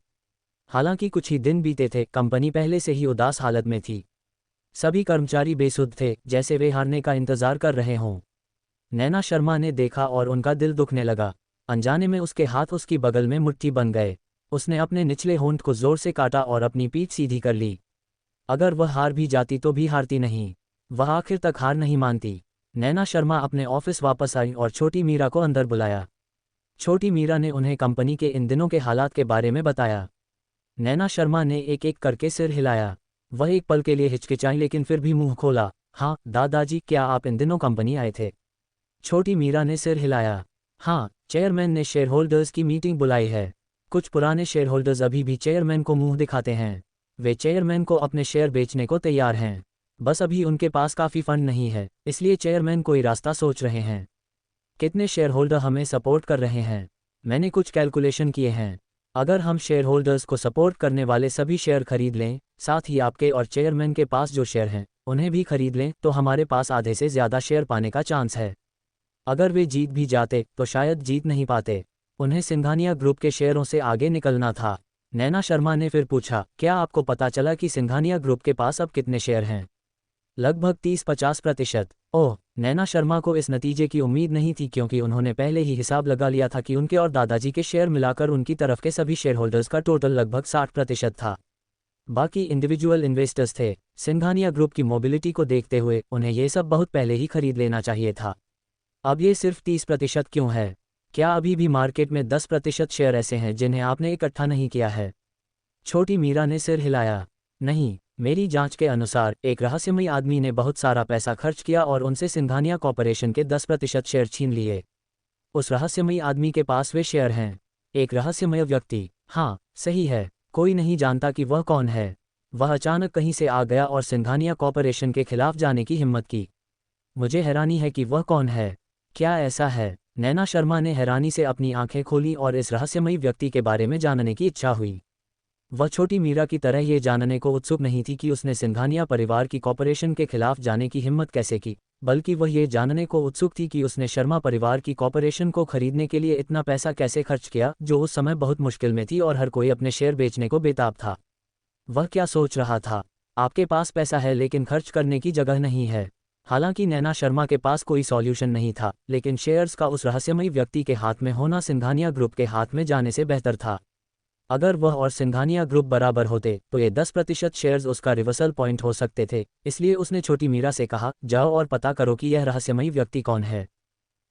हालांकि कुछ ही दिन बीते थे, कंपनी पहले से ही उदास हालत में थी। सभी कर्मचारी बेसुध थे, जैसे वे हारने का इंतजार कर रहे हों। नैना शर्मा ने देखा और उनका दिल दुखने लगा। अनजाने में उसके हाथ उसकी बगल में मुट्ठी बन गए। उसने अपने निचले होंठ को जोर से काटा और अपनी पीठ सीधी कर ली। अगर वह हार भी जाती तो भी हारती नहीं। वह आखिर तक हार नहीं मानती। नैना शर्मा अपने ऑफिस वापस आई और छोटी मीरा को अंदर बुलाया। छोटी मीरा ने उन्हें कंपनी के इन दिनों के हालात के बारे में बताया। नैना शर्मा ने एक एक करके सिर हिलाया। वह एक पल के लिए हिचकिचाई, लेकिन फिर भी मुंह खोला। हाँ दादाजी, क्या आप इन दिनों कंपनी आए थे? छोटी मीरा ने सिर हिलाया। हाँ, चेयरमैन ने शेयर होल्डर्स की मीटिंग बुलाई है। कुछ पुराने शेयर होल्डर्स अभी भी चेयरमैन को मुंह दिखाते हैं। वे चेयरमैन को अपने शेयर बेचने को तैयार हैं। बस अभी उनके पास काफ़ी फंड नहीं है, इसलिए चेयरमैन कोई रास्ता सोच रहे हैं। कितने शेयर होल्डर हमें सपोर्ट कर रहे हैं? मैंने कुछ कैलकुलेशन किए हैं। अगर हम शेयर होल्डर्स को सपोर्ट करने वाले सभी शेयर खरीद लें, साथ ही आपके और चेयरमैन के पास जो शेयर हैं उन्हें भी खरीद लें, तो हमारे पास आधे से ज़्यादा शेयर पाने का चांस है। अगर वे जीत भी जाते तो शायद जीत नहीं पाते। उन्हें सिंघानिया ग्रुप के शेयरों से आगे निकलना था। नैना शर्मा ने फिर पूछा, क्या आपको पता चला कि सिंघानिया ग्रुप के पास अब कितने शेयर हैं? लगभग 30-50%। ओह, नैना शर्मा को इस नतीजे की उम्मीद नहीं थी क्योंकि उन्होंने पहले ही हिसाब लगा लिया था कि उनके और दादाजी के शेयर मिलाकर उनकी तरफ के सभी शेयर होल्डर्स का टोटल लगभग 60% था। बाकी इंडिविजुअल इन्वेस्टर्स थे। सिंघानिया ग्रुप की मोबिलिटी को देखते हुए उन्हें ये सब बहुत पहले ही खरीद लेना चाहिए था। अब ये सिर्फ 30% क्यों है? क्या अभी भी मार्केट में 10% शेयर ऐसे हैं जिन्हें आपने इकट्ठा नहीं किया है? छोटी मीरा ने सिर हिलाया। नहीं, मेरी जांच के अनुसार एक रहस्यमयी आदमी ने बहुत सारा पैसा खर्च किया और उनसे सिंघानिया कॉर्पोरेशन के 10% शेयर छीन लिए। उस रहस्यमयी आदमी के पास वे शेयर हैं। एक रहस्यमय व्यक्ति। हाँ, सही है, कोई नहीं जानता कि वह कौन है। वह अचानक कहीं से आ गया और सिंघानिया कॉर्पोरेशन के खिलाफ जाने की हिम्मत की। मुझे हैरानी है कि वह कौन है। क्या ऐसा है? नैना शर्मा ने हैरानी से अपनी आंखें खोली और इस रहस्यमयी व्यक्ति के बारे में जानने की इच्छा हुई। वह छोटी मीरा की तरह ये जानने को उत्सुक नहीं थी कि उसने सिंघानिया परिवार की कॉर्पोरेशन के खिलाफ जाने की हिम्मत कैसे की, बल्कि वह ये जानने को उत्सुक थी कि उसने शर्मा परिवार की कॉर्पोरेशन को खरीदने के लिए इतना पैसा कैसे खर्च किया, जो उस समय बहुत मुश्किल में थी और हर कोई अपने शेयर बेचने को बेताब था। वह क्या सोच रहा था? आपके पास पैसा है लेकिन खर्च करने की जगह नहीं है। हालांकि नैना शर्मा के पास कोई सॉल्यूशन नहीं था, लेकिन शेयर्स का उस रहस्यमयी व्यक्ति के हाथ में होना सिंघानिया ग्रुप के हाथ में जाने से बेहतर था। अगर वह और सिंघानिया ग्रुप बराबर होते तो ये 10% शेयर्स उसका रिवर्सल पॉइंट हो सकते थे। इसलिए उसने छोटी मीरा से कहा, जाओ और पता करो कि यह रहस्यमयी व्यक्ति कौन है।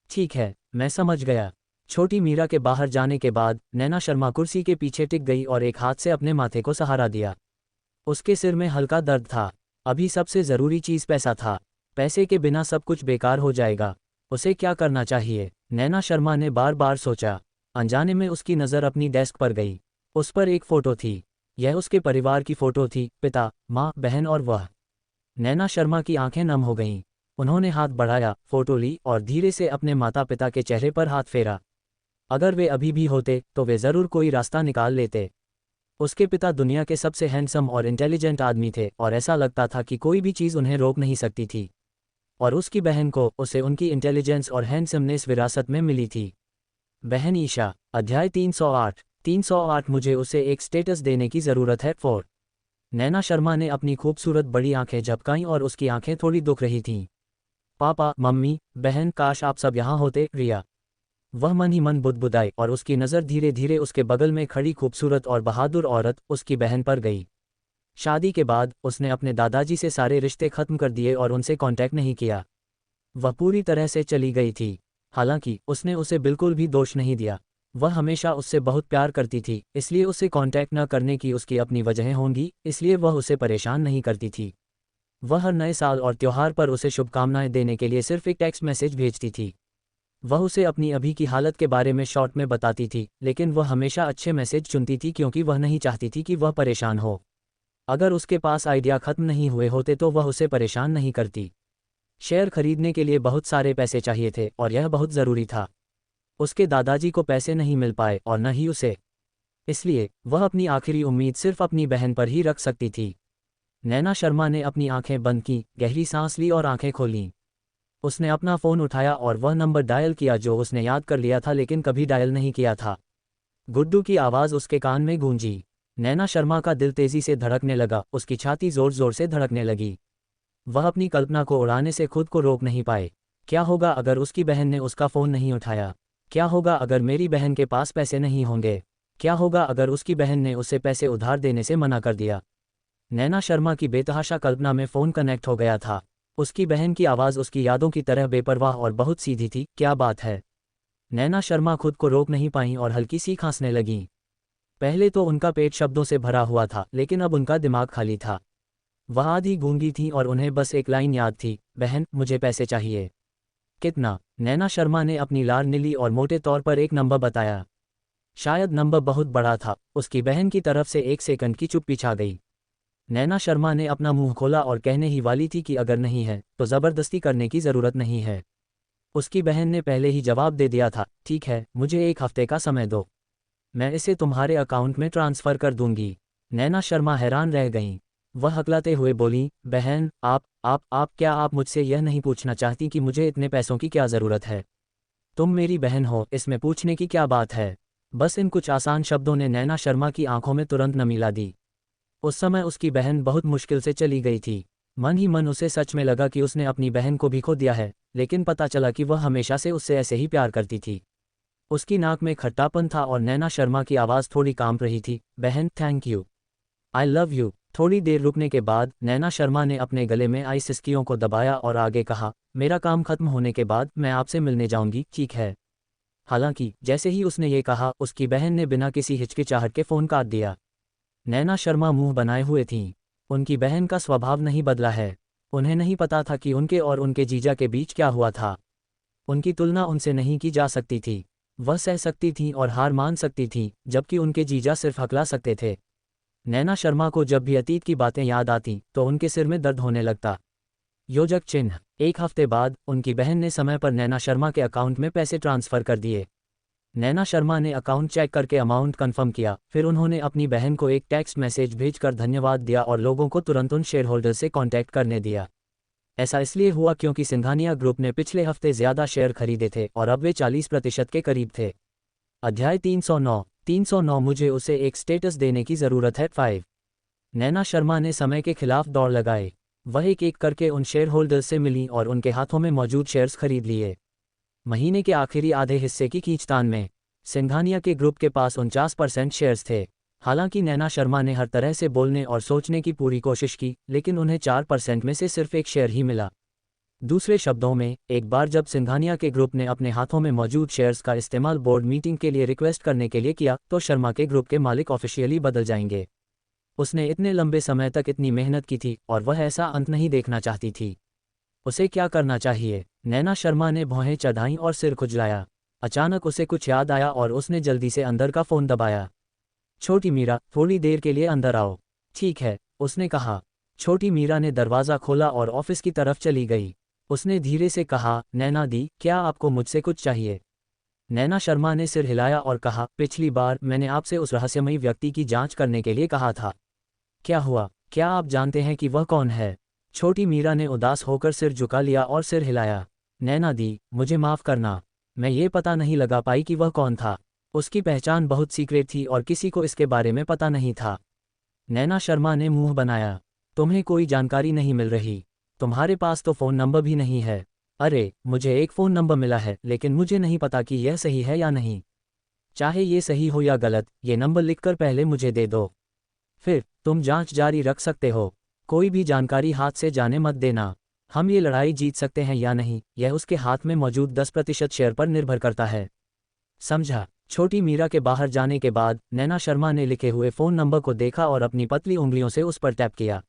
ठीक है, मैं समझ गया। छोटी मीरा के बाहर जाने के बाद नैना शर्मा कुर्सी के पीछे टिक गई और एक हाथ से अपने माथे को सहारा दिया। उसके सिर में हल्का दर्द था। अभी सबसे ज़रूरी चीज़ पैसा था। पैसे के बिना सब कुछ बेकार हो जाएगा। उसे क्या करना चाहिए? नैना शर्मा ने बार बार सोचा। अनजाने में उसकी नज़र अपनी डेस्क पर गई। उस पर एक फ़ोटो थी। यह उसके परिवार की फ़ोटो थी, पिता, माँ, बहन और वह। नैना शर्मा की आंखें नम हो गईं। उन्होंने हाथ बढ़ाया, फ़ोटो ली और धीरे से अपने माता पिता के चेहरे पर हाथ फेरा। अगर वे अभी भी होते तो वे ज़रूर कोई रास्ता निकाल लेते। उसके पिता दुनिया के सबसे हैंडसम और इंटेलिजेंट आदमी थे और ऐसा लगता था कि कोई भी चीज़ उन्हें रोक नहीं सकती थी। और उसकी बहन को उसे उनकी इंटेलिजेंस और हैंडसमनेस विरासत में मिली थी। बहन ईशा। अध्याय 308 मुझे उसे एक स्टेटस देने की ज़रूरत है। 4। नैना शर्मा ने अपनी खूबसूरत बड़ी आंखें झपकाईं और उसकी आंखें थोड़ी दुख रही थीं। पापा, मम्मी, बहन, काश आप सब यहाँ होते। रिया। वह मन ही मन बुदबुदाई और उसकी नज़र धीरे धीरे उसके बगल में खड़ी खूबसूरत और बहादुर औरत, उसकी बहन पर गई। शादी के बाद उसने अपने दादाजी से सारे रिश्ते खत्म कर दिए और उनसे कांटेक्ट नहीं किया। वह पूरी तरह से चली गई थी। हालांकि उसने उसे बिल्कुल भी दोष नहीं दिया। वह हमेशा उससे बहुत प्यार करती थी, इसलिए उसे कांटेक्ट न करने की उसकी अपनी वजहें होंगी, इसलिए वह उसे परेशान नहीं करती थी। वह हर नए साल और त्योहार पर उसे शुभकामनाएं देने के लिए सिर्फ एक टेक्स्ट मैसेज भेजती थी। वह उसे अपनी अभी की हालत के बारे में शॉर्ट में बताती थी, लेकिन वह हमेशा अच्छे मैसेज चुनती थी क्योंकि वह नहीं चाहती थी कि वह परेशान हो। अगर उसके पास आइडिया खत्म नहीं हुए होते तो वह उसे परेशान नहीं करती। शेयर खरीदने के लिए बहुत सारे पैसे चाहिए थे और यह बहुत ज़रूरी था। उसके दादाजी को पैसे नहीं मिल पाए और न ही उसे। इसलिए वह अपनी आखिरी उम्मीद सिर्फ अपनी बहन पर ही रख सकती थी। नैना शर्मा ने अपनी आंखें बंद की, गहरी सांस ली और आंखें खोलीं। उसने अपना फ़ोन उठाया और वह नंबर डायल किया जो उसने याद कर लिया था लेकिन कभी डायल नहीं किया था। गुड्डू की आवाज़ उसके कान में गूंजी। नैना शर्मा का दिल तेज़ी से धड़कने लगा, उसकी छाती ज़ोर ज़ोर से धड़कने लगी। वह अपनी कल्पना को उड़ाने से खुद को रोक नहीं पाए। क्या होगा अगर उसकी बहन ने उसका फ़ोन नहीं उठाया? क्या होगा अगर मेरी बहन के पास पैसे नहीं होंगे? क्या होगा अगर उसकी बहन ने उसे पैसे उधार देने से मना कर दिया? नैना शर्मा की बेतहाशा कल्पना में फ़ोन कनेक्ट हो गया था। उसकी बहन की आवाज़ उसकी यादों की तरह बेपरवाह और बहुत सीधी थी। क्या बात है? नैना शर्मा खुद को रोक नहीं पाईं और हल्की सी खांसने लगीं। पहले तो उनका पेट शब्दों से भरा हुआ था, लेकिन अब उनका दिमाग खाली था। वह आधी गूंगी थीं और उन्हें बस एक लाइन याद थी, बहन, मुझे पैसे चाहिए। कितना? नैना शर्मा ने अपनी लार नीली और मोटे तौर पर एक नंबर बताया। शायद नंबर बहुत बड़ा था। उसकी बहन की तरफ से एक सेकंड की चुप्पी छा गई। नैना शर्मा ने अपना मुंह खोला और कहने ही वाली थी कि अगर नहीं है तो ज़बरदस्ती करने की ज़रूरत नहीं है। उसकी बहन ने पहले ही जवाब दे दिया था, ठीक है, मुझे एक हफ्ते का समय दो, मैं इसे तुम्हारे अकाउंट में ट्रांसफ़र कर दूंगी। नैना शर्मा हैरान रह गईं। वह हकलाते हुए बोलीं, बहन, आप क्या आप मुझसे यह नहीं पूछना चाहती कि मुझे इतने पैसों की क्या ज़रूरत है? तुम मेरी बहन हो, इसमें पूछने की क्या बात है? बस इन कुछ आसान शब्दों ने नैना शर्मा की आंखों में तुरंत नमी ला दी। उस समय उसकी बहन बहुत मुश्किल से चली गई थी। मन ही मन उसे सच में लगा कि उसने अपनी बहन को भी खो दिया है, लेकिन पता चला कि वह हमेशा से उससे ऐसे ही प्यार करती थी। उसकी नाक में खट्टापन था और नैना शर्मा की आवाज़ थोड़ी कांप रही थी, बहन, thank you, I love you. थोड़ी देर रुकने के बाद नैना शर्मा ने अपने गले में आई सिसकियों को दबाया और आगे कहा, मेरा काम खत्म होने के बाद मैं आपसे मिलने जाऊंगी, ठीक है? हालांकि जैसे ही उसने ये कहा, उसकी बहन ने बिना किसी हिचकिचाहट के फ़ोन काट दिया। नैना शर्मा मुंह बनाए हुए थीं। उनकी बहन का स्वभाव नहीं बदला है। उन्हें नहीं पता था कि उनके और उनके जीजा के बीच क्या हुआ था। उनकी तुलना उनसे नहीं की जा सकती थी। वह सह सकती थीं और हार मान सकती थीं, जबकि उनके जीजा सिर्फ हकला सकते थे। नैना शर्मा को जब भी अतीत की बातें याद आतीं तो उनके सिर में दर्द होने लगता। योजक चिन्ह। एक हफ्ते बाद उनकी बहन ने समय पर नैना शर्मा के अकाउंट में पैसे ट्रांसफ़र कर दिए। नैना शर्मा ने अकाउंट चेक करके अमाउंट कंफर्म किया, फिर उन्होंने अपनी बहन को एक टेक्स्ट मैसेज भेजकर धन्यवाद दिया और लोगों को तुरंत उन शेयर होल्डर से कॉन्टैक्ट करने दिया। ऐसा इसलिए हुआ क्योंकि सिंघानिया ग्रुप ने पिछले हफ्ते ज़्यादा शेयर खरीदे थे और अब वे 40% के करीब थे। अध्याय 309 मुझे उसे एक स्टेटस देने की ज़रूरत है 5। नैना शर्मा ने समय के खिलाफ दौड़ लगाई। वह एक एक करके उन शेयर होल्डर्स से मिली और उनके हाथों में मौजूद शेयर्स खरीद लिए। महीने के आखिरी आधे हिस्से की खींचतान में सिंघानिया के ग्रुप के पास 49% शेयर्स थे। हालांकि नैना शर्मा ने हर तरह से बोलने और सोचने की पूरी कोशिश की, लेकिन उन्हें 4% में से सिर्फ एक शेयर ही मिला। दूसरे शब्दों में, एक बार जब सिंघानिया के ग्रुप ने अपने हाथों में मौजूद शेयर्स का इस्तेमाल बोर्ड मीटिंग के लिए रिक्वेस्ट करने के लिए किया, तो शर्मा के ग्रुप के मालिक ऑफिशियली बदल जाएंगे। उसने इतने लंबे समय तक इतनी मेहनत की थी और वह ऐसा अंत नहीं देखना चाहती थी। उसे क्या करना चाहिए? नैना शर्मा ने भौहें चढ़ाईं और सिर खुजलाया। अचानक उसे कुछ याद आया और उसने जल्दी से अंदर का फ़ोन दबाया। छोटी मीरा, थोड़ी देर के लिए अंदर आओ। ठीक है, उसने कहा। छोटी मीरा ने दरवाज़ा खोला और ऑफिस की तरफ चली गई। उसने धीरे से कहा, नैना दी, क्या आपको मुझसे कुछ चाहिए? नैना शर्मा ने सिर हिलाया और कहा, पिछली बार मैंने आपसे उस रहस्यमयी व्यक्ति की जांच करने के लिए कहा था। क्या हुआ? क्या आप जानते हैं कि वह कौन है? छोटी मीरा ने उदास होकर सिर झुका लिया और सिर हिलाया। नैना दी, मुझे माफ़ करना, मैं ये पता नहीं लगा पाई कि वह कौन था। उसकी पहचान बहुत सीक्रेट थी और किसी को इसके बारे में पता नहीं था। नैना शर्मा ने मुंह बनाया। तुम्हें कोई जानकारी नहीं मिल रही? तुम्हारे पास तो फ़ोन नंबर भी नहीं है। अरे, मुझे एक फ़ोन नंबर मिला है, लेकिन मुझे नहीं पता कि यह सही है या नहीं। चाहे ये सही हो या गलत, ये नंबर लिखकर पहले मुझे दे दो। फिर तुम जांच जारी रख सकते हो। कोई भी जानकारी हाथ से जाने मत देना। हम ये लड़ाई जीत सकते हैं या नहीं, यह उसके हाथ में मौजूद 10% शेयर पर निर्भर करता है। समझा? छोटी मीरा के बाहर जाने के बाद नैना शर्मा ने लिखे हुए फ़ोन नंबर को देखा और अपनी पतली उंगलियों से उस पर टैप किया।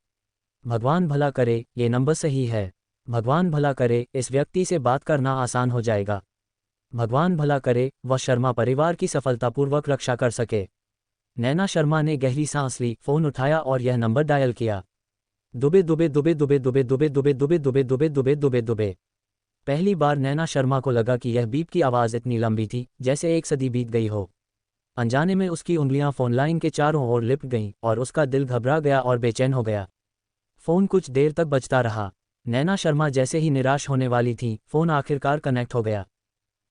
भगवान भला करे, ये नंबर सही है। भगवान भला करे, इस व्यक्ति से बात करना आसान हो जाएगा। भगवान भला करे, वह शर्मा परिवार की सफलतापूर्वक रक्षा कर सके। नैना शर्मा ने गहरी सांस ली, फ़ोन उठाया और यह नंबर डायल किया। दुबे दुबे दुबे दुबे दुबे दुबे दुबे दुबे दुबे दुबे दुबे दुबे दुबे। पहली बार नैना शर्मा को लगा कि यह बीप की आवाज़ इतनी लंबी थी जैसे एक सदी बीत गई हो। अनजाने में उसकी उंगलियां फ़ोन लाइन के चारों ओर लिपट गईं और उसका दिल घबरा गया और बेचैन हो गया। फ़ोन कुछ देर तक बजता रहा। नैना शर्मा जैसे ही निराश होने वाली थी, फ़ोन आखिरकार कनेक्ट हो गया।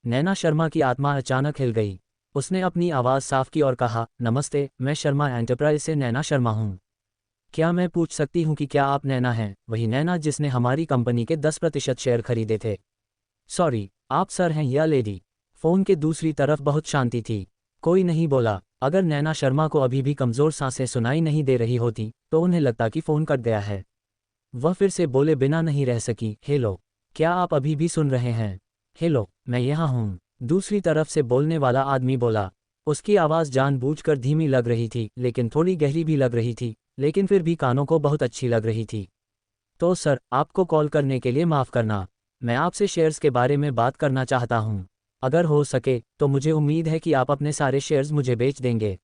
नैना शर्मा की आत्मा अचानक हिल गई। उसने अपनी आवाज़ साफ की और कहा, नमस्ते, मैं शर्मा एंटरप्राइज से नैना शर्मा हूँ। क्या मैं पूछ सकती हूँ कि क्या आप नैना हैं, वही नैना जिसने हमारी कंपनी के 10% शेयर खरीदे थे? सॉरी, आप सर हैं या लेडी? फ़ोन के दूसरी तरफ बहुत शांति थी। कोई नहीं बोला। अगर नैना शर्मा को अभी भी कमज़ोर सांसें सुनाई नहीं दे रही होती तो उन्हें लगता कि फ़ोन कट गया है। वह फिर से बोले बिना नहीं रह सकी, हेलो, क्या आप अभी भी सुन रहे हैं? हेलो, मैं यहाँ हूँ। दूसरी तरफ से बोलने वाला आदमी बोला। उसकी आवाज़ जानबूझकर धीमी लग रही थी, लेकिन थोड़ी गहरी भी लग रही थी, लेकिन फिर भी कानों को बहुत अच्छी लग रही थी। तो सर, आपको कॉल करने के लिए माफ़ करना। मैं आपसे शेयर्स के बारे में बात करना चाहता हूँ। अगर हो सके तो मुझे उम्मीद है कि आप अपने सारे शेयर्स मुझे बेच देंगे।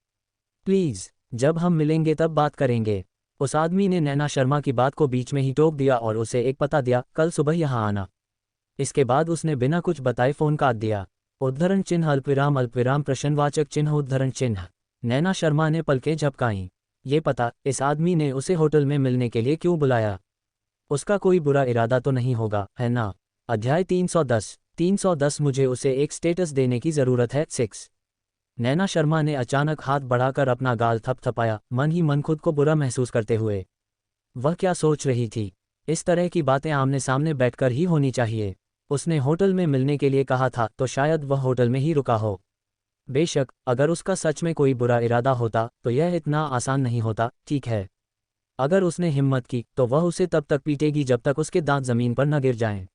प्लीज़, जब हम मिलेंगे तब बात करेंगे। उस आदमी ने नैना शर्मा की बात को बीच में ही टोक दिया और उसे एक पता दिया, कल सुबह यहाँ आना। इसके बाद उसने बिना कुछ बताए फ़ोन काट दिया। उद्धरण चिन्ह अल्पविराम प्रश्नवाचक चिन्ह उद्धरण चिन्ह। नैना शर्मा ने पलकें झपकाईं। ये पता, इस आदमी ने उसे होटल में मिलने के लिए क्यों बुलाया? उसका कोई बुरा इरादा तो नहीं होगा, है ना? अध्याय 310 मुझे उसे एक स्टेटस देने की ज़रूरत है 6। नैना शर्मा ने अचानक हाथ बढ़ाकर अपना गाल थपथपाया, मन ही मन खुद को बुरा महसूस करते हुए। वह क्या सोच रही थी? इस तरह की बातें आमने सामने बैठकर ही होनी चाहिए। उसने होटल में मिलने के लिए कहा था तो शायद वह होटल में ही रुका हो। बेशक, अगर उसका सच में कोई बुरा इरादा होता तो यह इतना आसान नहीं होता, ठीक है। अगर उसने हिम्मत की तो वह उसे तब तक पीटेगी जब तक उसके दांत ज़मीन पर न गिर जाएं।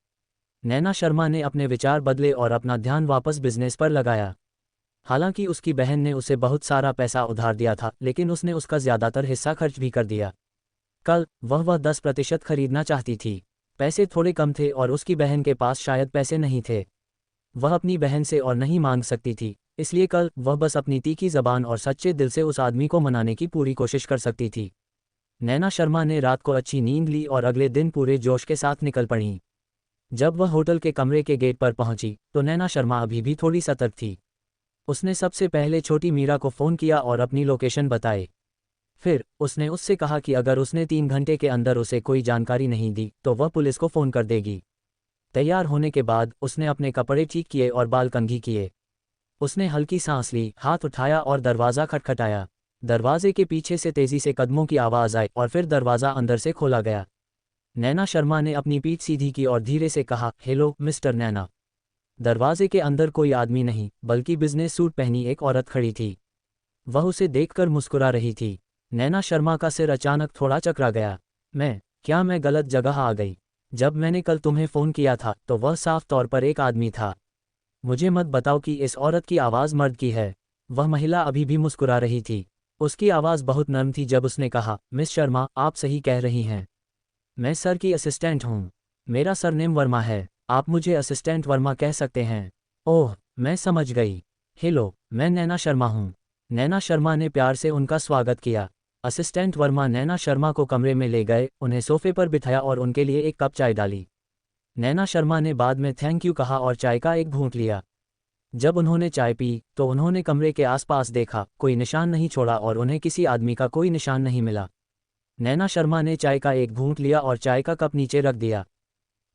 नैना शर्मा ने अपने विचार बदले और अपना ध्यान वापस बिजनेस पर लगाया। हालांकि उसकी बहन ने उसे बहुत सारा पैसा उधार दिया था, लेकिन उसने उसका ज़्यादातर हिस्सा खर्च भी कर दिया। कल वह 10% खरीदना चाहती थी। पैसे थोड़े कम थे और उसकी बहन के पास शायद पैसे नहीं थे। वह अपनी बहन से और नहीं मांग सकती थी, इसलिए कल वह बस अपनी तीखी ज़बान और सच्चे दिल से उस आदमी को मनाने की पूरी कोशिश कर सकती थी। नैना शर्मा ने रात को अच्छी नींद ली और अगले दिन पूरे जोश के साथ निकल पड़ी। जब वह होटल के कमरे के गेट पर पहुंची तो नैना शर्मा अभी भी थोड़ी सतर्क थी। उसने सबसे पहले छोटी मीरा को फ़ोन किया और अपनी लोकेशन बताई। फिर उसने उससे कहा कि अगर उसने 3 घंटे के अंदर उसे कोई जानकारी नहीं दी तो वह पुलिस को फ़ोन कर देगी। तैयार होने के बाद उसने अपने कपड़े ठीक किए और बाल कंघी किए। उसने हल्की सांस ली, हाथ उठाया और दरवाज़ा खटखटाया। दरवाजे के पीछे से तेज़ी से कदमों की आवाज़ आई और फिर दरवाज़ा अंदर से खोला गया। नैना शर्मा ने अपनी पीठ सीधी की और धीरे से कहा, हेलो मिस्टर नैना। दरवाजे के अंदर कोई आदमी नहीं बल्कि बिजनेस सूट पहनी एक औरत खड़ी थी। वह उसे देखकर मुस्कुरा रही थी। नैना शर्मा का सिर अचानक थोड़ा चकरा गया। क्या मैं गलत जगह आ गई? जब मैंने कल तुम्हें फ़ोन किया था तो वह साफ तौर पर एक आदमी था। मुझे मत बताओ कि इस औरत की आवाज़ मर्द की है। वह महिला अभी भी मुस्कुरा रही थी। उसकी आवाज़ बहुत नर्म थी जब उसने कहा, मिस शर्मा आप सही कह रही हैं। मैं सर की असिस्टेंट हूँ। मेरा सरनेम वर्मा है। आप मुझे असिस्टेंट वर्मा कह सकते हैं। ओह, मैं समझ गई। हेलो, मैं नैना शर्मा हूँ। नैना शर्मा ने प्यार से उनका स्वागत किया। असिस्टेंट वर्मा नैना शर्मा को कमरे में ले गए, उन्हें सोफे पर बिठाया और उनके लिए एक कप चाय डाली। नैना शर्मा ने बाद में थैंक यू कहा और चाय का एक घूंट लिया। जब उन्होंने चाय पी तो उन्होंने कमरे के आसपास देखा, कोई निशान नहीं छोड़ा और उन्हें किसी आदमी का कोई निशान नहीं मिला। नैना शर्मा ने चाय का एक घूंट लिया और चाय का कप नीचे रख दिया।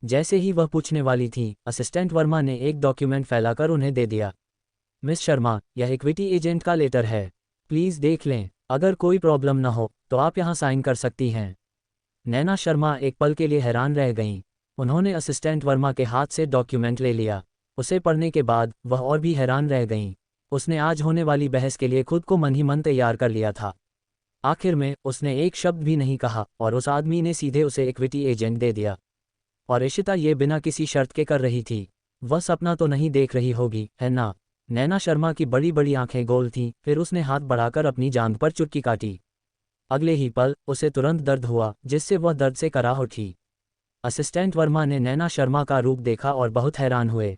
जैसे ही वह पूछने वाली थी, असिस्टेंट वर्मा ने एक डॉक्यूमेंट फैलाकर उन्हें दे दिया। मिस शर्मा, यह इक्विटी एजेंट का लेटर है। प्लीज़ देख लें। अगर कोई प्रॉब्लम न हो तो आप यहाँ साइन कर सकती हैं। नैना शर्मा एक पल के लिए हैरान रह गईं। उन्होंने असिस्टेंट वर्मा के हाथ से डॉक्यूमेंट ले लिया। उसे पढ़ने के बाद वह और भी हैरान रह गईं। उसने आज होने वाली बहस के लिए खुद को मन ही मन तैयार कर लिया था। आखिर में उसने एक शब्द भी नहीं कहा और उस आदमी ने सीधे उसे इक्विटी एजेंट दे दिया। और इशिता ये बिना किसी शर्त के कर रही थी। वह सपना तो नहीं देख रही होगी, है ना? नैना शर्मा की बड़ी बड़ी आंखें गोल थीं, फिर उसने हाथ बढ़ाकर अपनी जांघ पर चुटकी काटी। अगले ही पल उसे तुरंत दर्द हुआ, जिससे वह दर्द से कराह उठी। असिस्टेंट वर्मा ने नैना शर्मा का रूप देखा और बहुत हैरान हुए।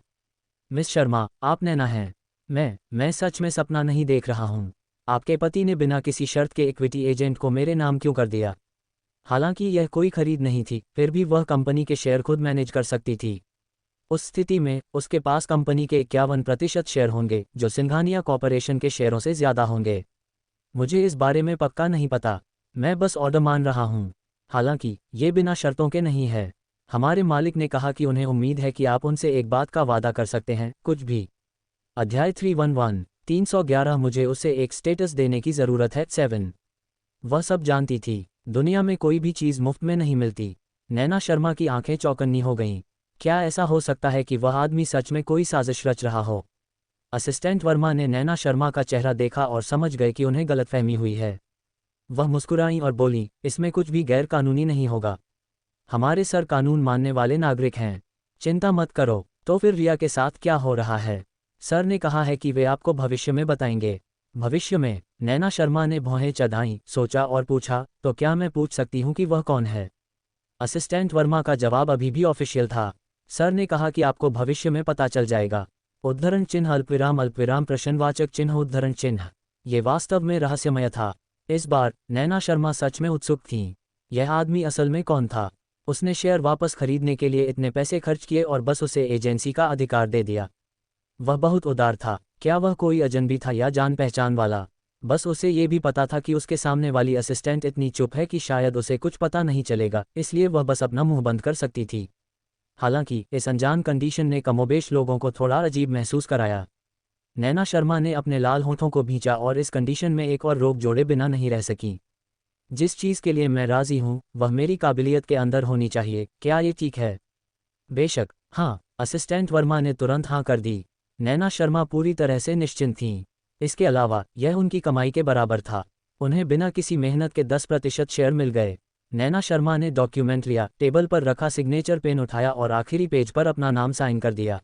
मिस शर्मा, आप नैना हैं? मैं सच में सपना नहीं देख रहा हूँ। आपके पति ने बिना किसी शर्त के इक्विटी एजेंट को मेरे नाम क्यों कर दिया? हालांकि यह कोई खरीद नहीं थी, फिर भी वह कंपनी के शेयर खुद मैनेज कर सकती थी। उस स्थिति में उसके पास कंपनी के 51% शेयर होंगे, जो सिंघानिया कॉर्पोरेशन के शेयरों से ज़्यादा होंगे। मुझे इस बारे में पक्का नहीं पता। मैं बस ऑर्डर मान रहा हूँ। हालांकि ये बिना शर्तों के नहीं है। हमारे मालिक ने कहा कि उन्हें उम्मीद है कि आप उनसे एक बात का वादा कर सकते हैं, कुछ भी। अध्याय 311 311 मुझे उसे एक स्टेटस देने की ज़रूरत है 7। वह सब जानती थी। दुनिया में कोई भी चीज़ मुफ्त में नहीं मिलती। नैना शर्मा की आंखें चौकन्नी हो गईं। क्या ऐसा हो सकता है कि वह आदमी सच में कोई साजिश रच रहा हो? असिस्टेंट वर्मा ने नैना शर्मा का चेहरा देखा और समझ गए कि उन्हें गलतफहमी हुई है। वह मुस्कुराईं और बोलीं, इसमें कुछ भी गैर कानूनी नहीं होगा। हमारे सर कानून मानने वाले नागरिक हैं। चिंता मत करो। तो फिर रिया के साथ क्या हो रहा है? सर ने कहा है कि वे आपको भविष्य में बताएंगे। भविष्य में? नैना शर्मा ने भौहें चढ़ाईं, सोचा और पूछा, तो क्या मैं पूछ सकती हूँ कि वह कौन है? असिस्टेंट वर्मा का जवाब अभी भी ऑफिशियल था। सर ने कहा कि आपको भविष्य में पता चल जाएगा। उद्धरण चिन्ह अल्पविराम प्रश्नवाचक चिन्ह उद्धरण चिन्ह। ये वास्तव में रहस्यमय था। इस बार नैना शर्मा सच में उत्सुक थीं। यह आदमी असल में कौन था? उसने शेयर वापस खरीदने के लिए इतने पैसे खर्च किए और बस उसे एजेंसी का अधिकार दे दिया। वह बहुत उदार था। क्या वह कोई अजनबी था या जान पहचान वाला? बस उसे ये भी पता था कि उसके सामने वाली असिस्टेंट इतनी चुप है कि शायद उसे कुछ पता नहीं चलेगा, इसलिए वह बस अपना मुंह बंद कर सकती थी। हालांकि इस अनजान कंडीशन ने कमोबेश लोगों को थोड़ा अजीब महसूस कराया। नैना शर्मा ने अपने लाल होठों को भींचा और इस कंडीशन में एक और रोक जोड़े बिना नहीं रह सकी। जिस चीज़ के लिए मैं राज़ी हूँ वह मेरी काबिलियत के अंदर होनी चाहिए। क्या ये ठीक है? बेशक, हाँ। असिस्टेंट वर्मा ने तुरंत हाँ कर दी। नैना शर्मा पूरी तरह से निश्चिंत थीं। इसके अलावा यह उनकी कमाई के बराबर था। उन्हें बिना किसी मेहनत के 10% शेयर मिल गए। नैना शर्मा ने डॉक्यूमेंट लिया, टेबल पर रखा सिग्नेचर पेन उठाया और आखिरी पेज पर अपना नाम साइन कर दिया।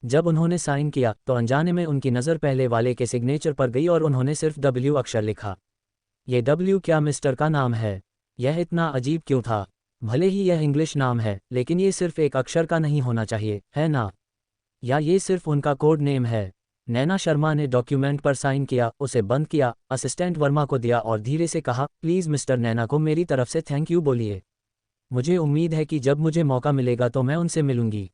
जब उन्होंने साइन किया तो अनजाने में उनकी नज़र पहले वाले के सिग्नेचर पर गई और उन्होंने सिर्फ W अक्षर लिखा। ये W क्या मिस्टर का नाम है? यह इतना अजीब क्यों था? भले ही यह इंग्लिश नाम है, लेकिन ये सिर्फ एक अक्षर का नहीं होना चाहिए, है ना? या ये सिर्फ उनका कोड नेम है? नैना शर्मा ने डॉक्यूमेंट पर साइन किया, उसे बंद किया, असिस्टेंट वर्मा को दिया और धीरे से कहा, प्लीज़ मिस्टर नैना को मेरी तरफ से थैंक यू बोलिए। मुझे उम्मीद है कि जब मुझे मौका मिलेगा तो मैं उनसे मिलूंगी।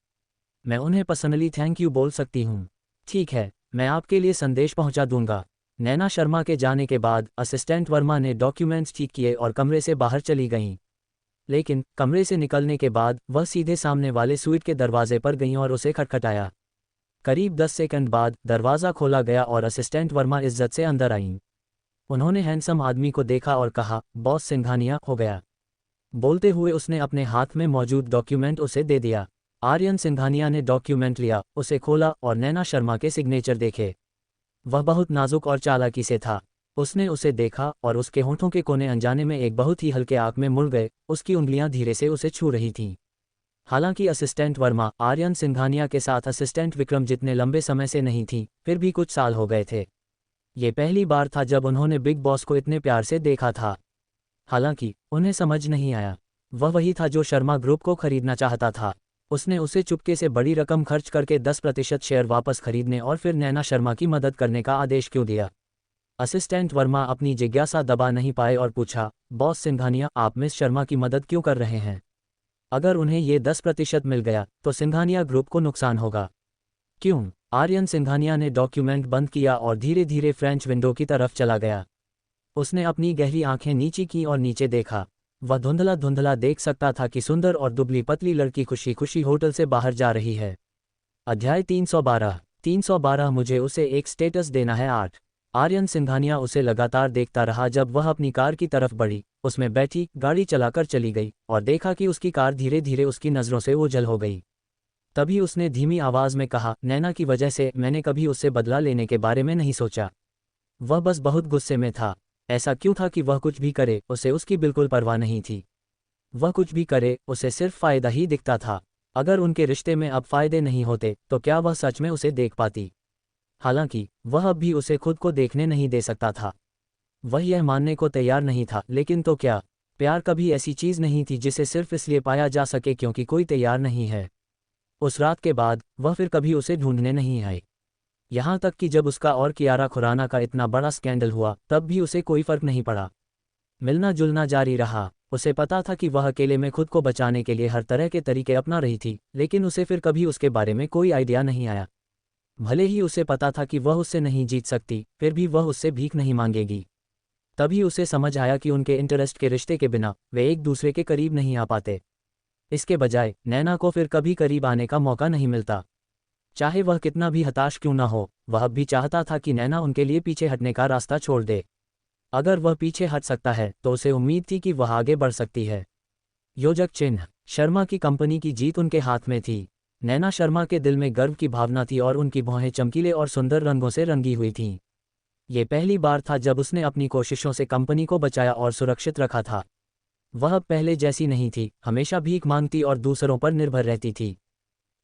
मैं उन्हें पर्सनली थैंक यू बोल सकती हूँ। ठीक है, मैं आपके लिए संदेश पहुंचा दूंगा। नैना शर्मा के जाने के बाद असिस्टेंट वर्मा ने डॉक्यूमेंट्स ठीक किए और कमरे से बाहर चली गईं। लेकिन कमरे से निकलने के बाद वह सीधे सामने वाले स्वीट के दरवाजे पर गईं और उसे खटखटाया। करीब 10 सेकंड बाद दरवाज़ा खोला गया और असिस्टेंट वर्मा इज्जत से अंदर आईं। उन्होंने हैंडसम आदमी को देखा और कहा, बॉस सिंघानिया हो गया। बोलते हुए उसने अपने हाथ में मौजूद डॉक्यूमेंट उसे दे दिया। आर्यन सिंघानिया ने डॉक्यूमेंट लिया, उसे खोला और नैना शर्मा के सिग्नेचर देखे। वह बहुत नाजुक और चालाकी से था। उसने उसे देखा और उसके होंठों के कोने अनजाने में एक बहुत ही हल्के आंख में मुड़ गए, उसकी उंगलियां धीरे से उसे छू रही थीं। हालांकि असिस्टेंट वर्मा आर्यन सिंघानिया के साथ असिस्टेंट विक्रम जितने लंबे समय से नहीं थी, फिर भी कुछ साल हो गए थे। ये पहली बार था जब उन्होंने बिग बॉस को इतने प्यार से देखा था। हालांकि उन्हें समझ नहीं आया, वह वही था जो शर्मा ग्रुप को खरीदना चाहता था। उसने उसे चुपके से बड़ी रकम खर्च करके 10% शेयर वापस खरीदने और फिर नैना शर्मा की मदद करने का आदेश क्यों दिया? असिस्टेंट वर्मा अपनी जिज्ञासा दबा नहीं पाए और पूछा, बॉस सिंघानिया, आप मिस शर्मा की मदद क्यों कर रहे हैं? अगर उन्हें ये 10% मिल गया तो सिंघानिया ग्रुप को नुकसान होगा। क्यों? आर्यन सिंघानिया ने डॉक्यूमेंट बंद किया और धीरे धीरे फ्रेंच विंडो की तरफ चला गया। उसने अपनी गहरी आंखें नीची की और नीचे देखा। वह धुंधला धुंधला देख सकता था कि सुंदर और दुबली पतली लड़की खुशी खुशी होटल से बाहर जा रही है। अध्याय 312 मुझे उसे एक स्टेटस देना है 8। आर्यन सिंघानिया उसे लगातार देखता रहा जब वह अपनी कार की तरफ बढ़ी, उसमें बैठी, गाड़ी चलाकर चली गई और देखा कि उसकी कार धीरे धीरे उसकी नज़रों से ओझल हो गई। तभी उसने धीमी आवाज़ में कहा, नैना की वजह से मैंने कभी उससे बदला लेने के बारे में नहीं सोचा। वह बस बहुत गुस्से में था। ऐसा क्यों था कि वह कुछ भी करे, उसे उसकी बिल्कुल परवाह नहीं थी। वह कुछ भी करे, उसे सिर्फ फ़ायदा ही दिखता था। अगर उनके रिश्ते में अब फ़ायदे नहीं होते तो क्या वह सच में उसे देख पाती? हालांकि वह अब भी उसे खुद को देखने नहीं दे सकता था। वह यह मानने को तैयार नहीं था, लेकिन तो क्या? प्यार कभी ऐसी चीज़ नहीं थी जिसे सिर्फ इसलिए पाया जा सके क्योंकि कोई तैयार नहीं है। उस रात के बाद वह फिर कभी उसे ढूंढने नहीं आई। यहाँ तक कि जब उसका और कियारा खुराना का इतना बड़ा स्कैंडल हुआ तब भी उसे कोई फर्क नहीं पड़ा। मिलना जुलना जारी रहा। उसे पता था कि वह अकेले में खुद को बचाने के लिए हर तरह के तरीके अपना रही थी, लेकिन उसे फिर कभी उसके बारे में कोई आइडिया नहीं आया। भले ही उसे पता था कि वह उससे नहीं जीत सकती, फिर भी वह उससे भीख नहीं मांगेगी। तभी उसे समझ आया कि उनके इंटरेस्ट के रिश्ते के बिना वे एक दूसरे के करीब नहीं आ पाते। इसके बजाय नैना को फिर कभी करीब आने का मौका नहीं मिलता। चाहे वह कितना भी हताश क्यों ना हो, वह अब भी चाहता था कि नैना उनके लिए पीछे हटने का रास्ता छोड़ दे। अगर वह पीछे हट सकता है तो उसे उम्मीद थी कि वह आगे बढ़ सकती है। योजक चिन्ह। शर्मा की कंपनी की जीत उनके हाथ में थी। नैना शर्मा के दिल में गर्व की भावना थी और उनकी भौहें चमकीले और सुंदर रंगों से रंगी हुई थीं। ये पहली बार था जब उसने अपनी कोशिशों से कंपनी को बचाया और सुरक्षित रखा था। वह अब पहले जैसी नहीं थी, हमेशा भीख मांगती और दूसरों पर निर्भर रहती थी।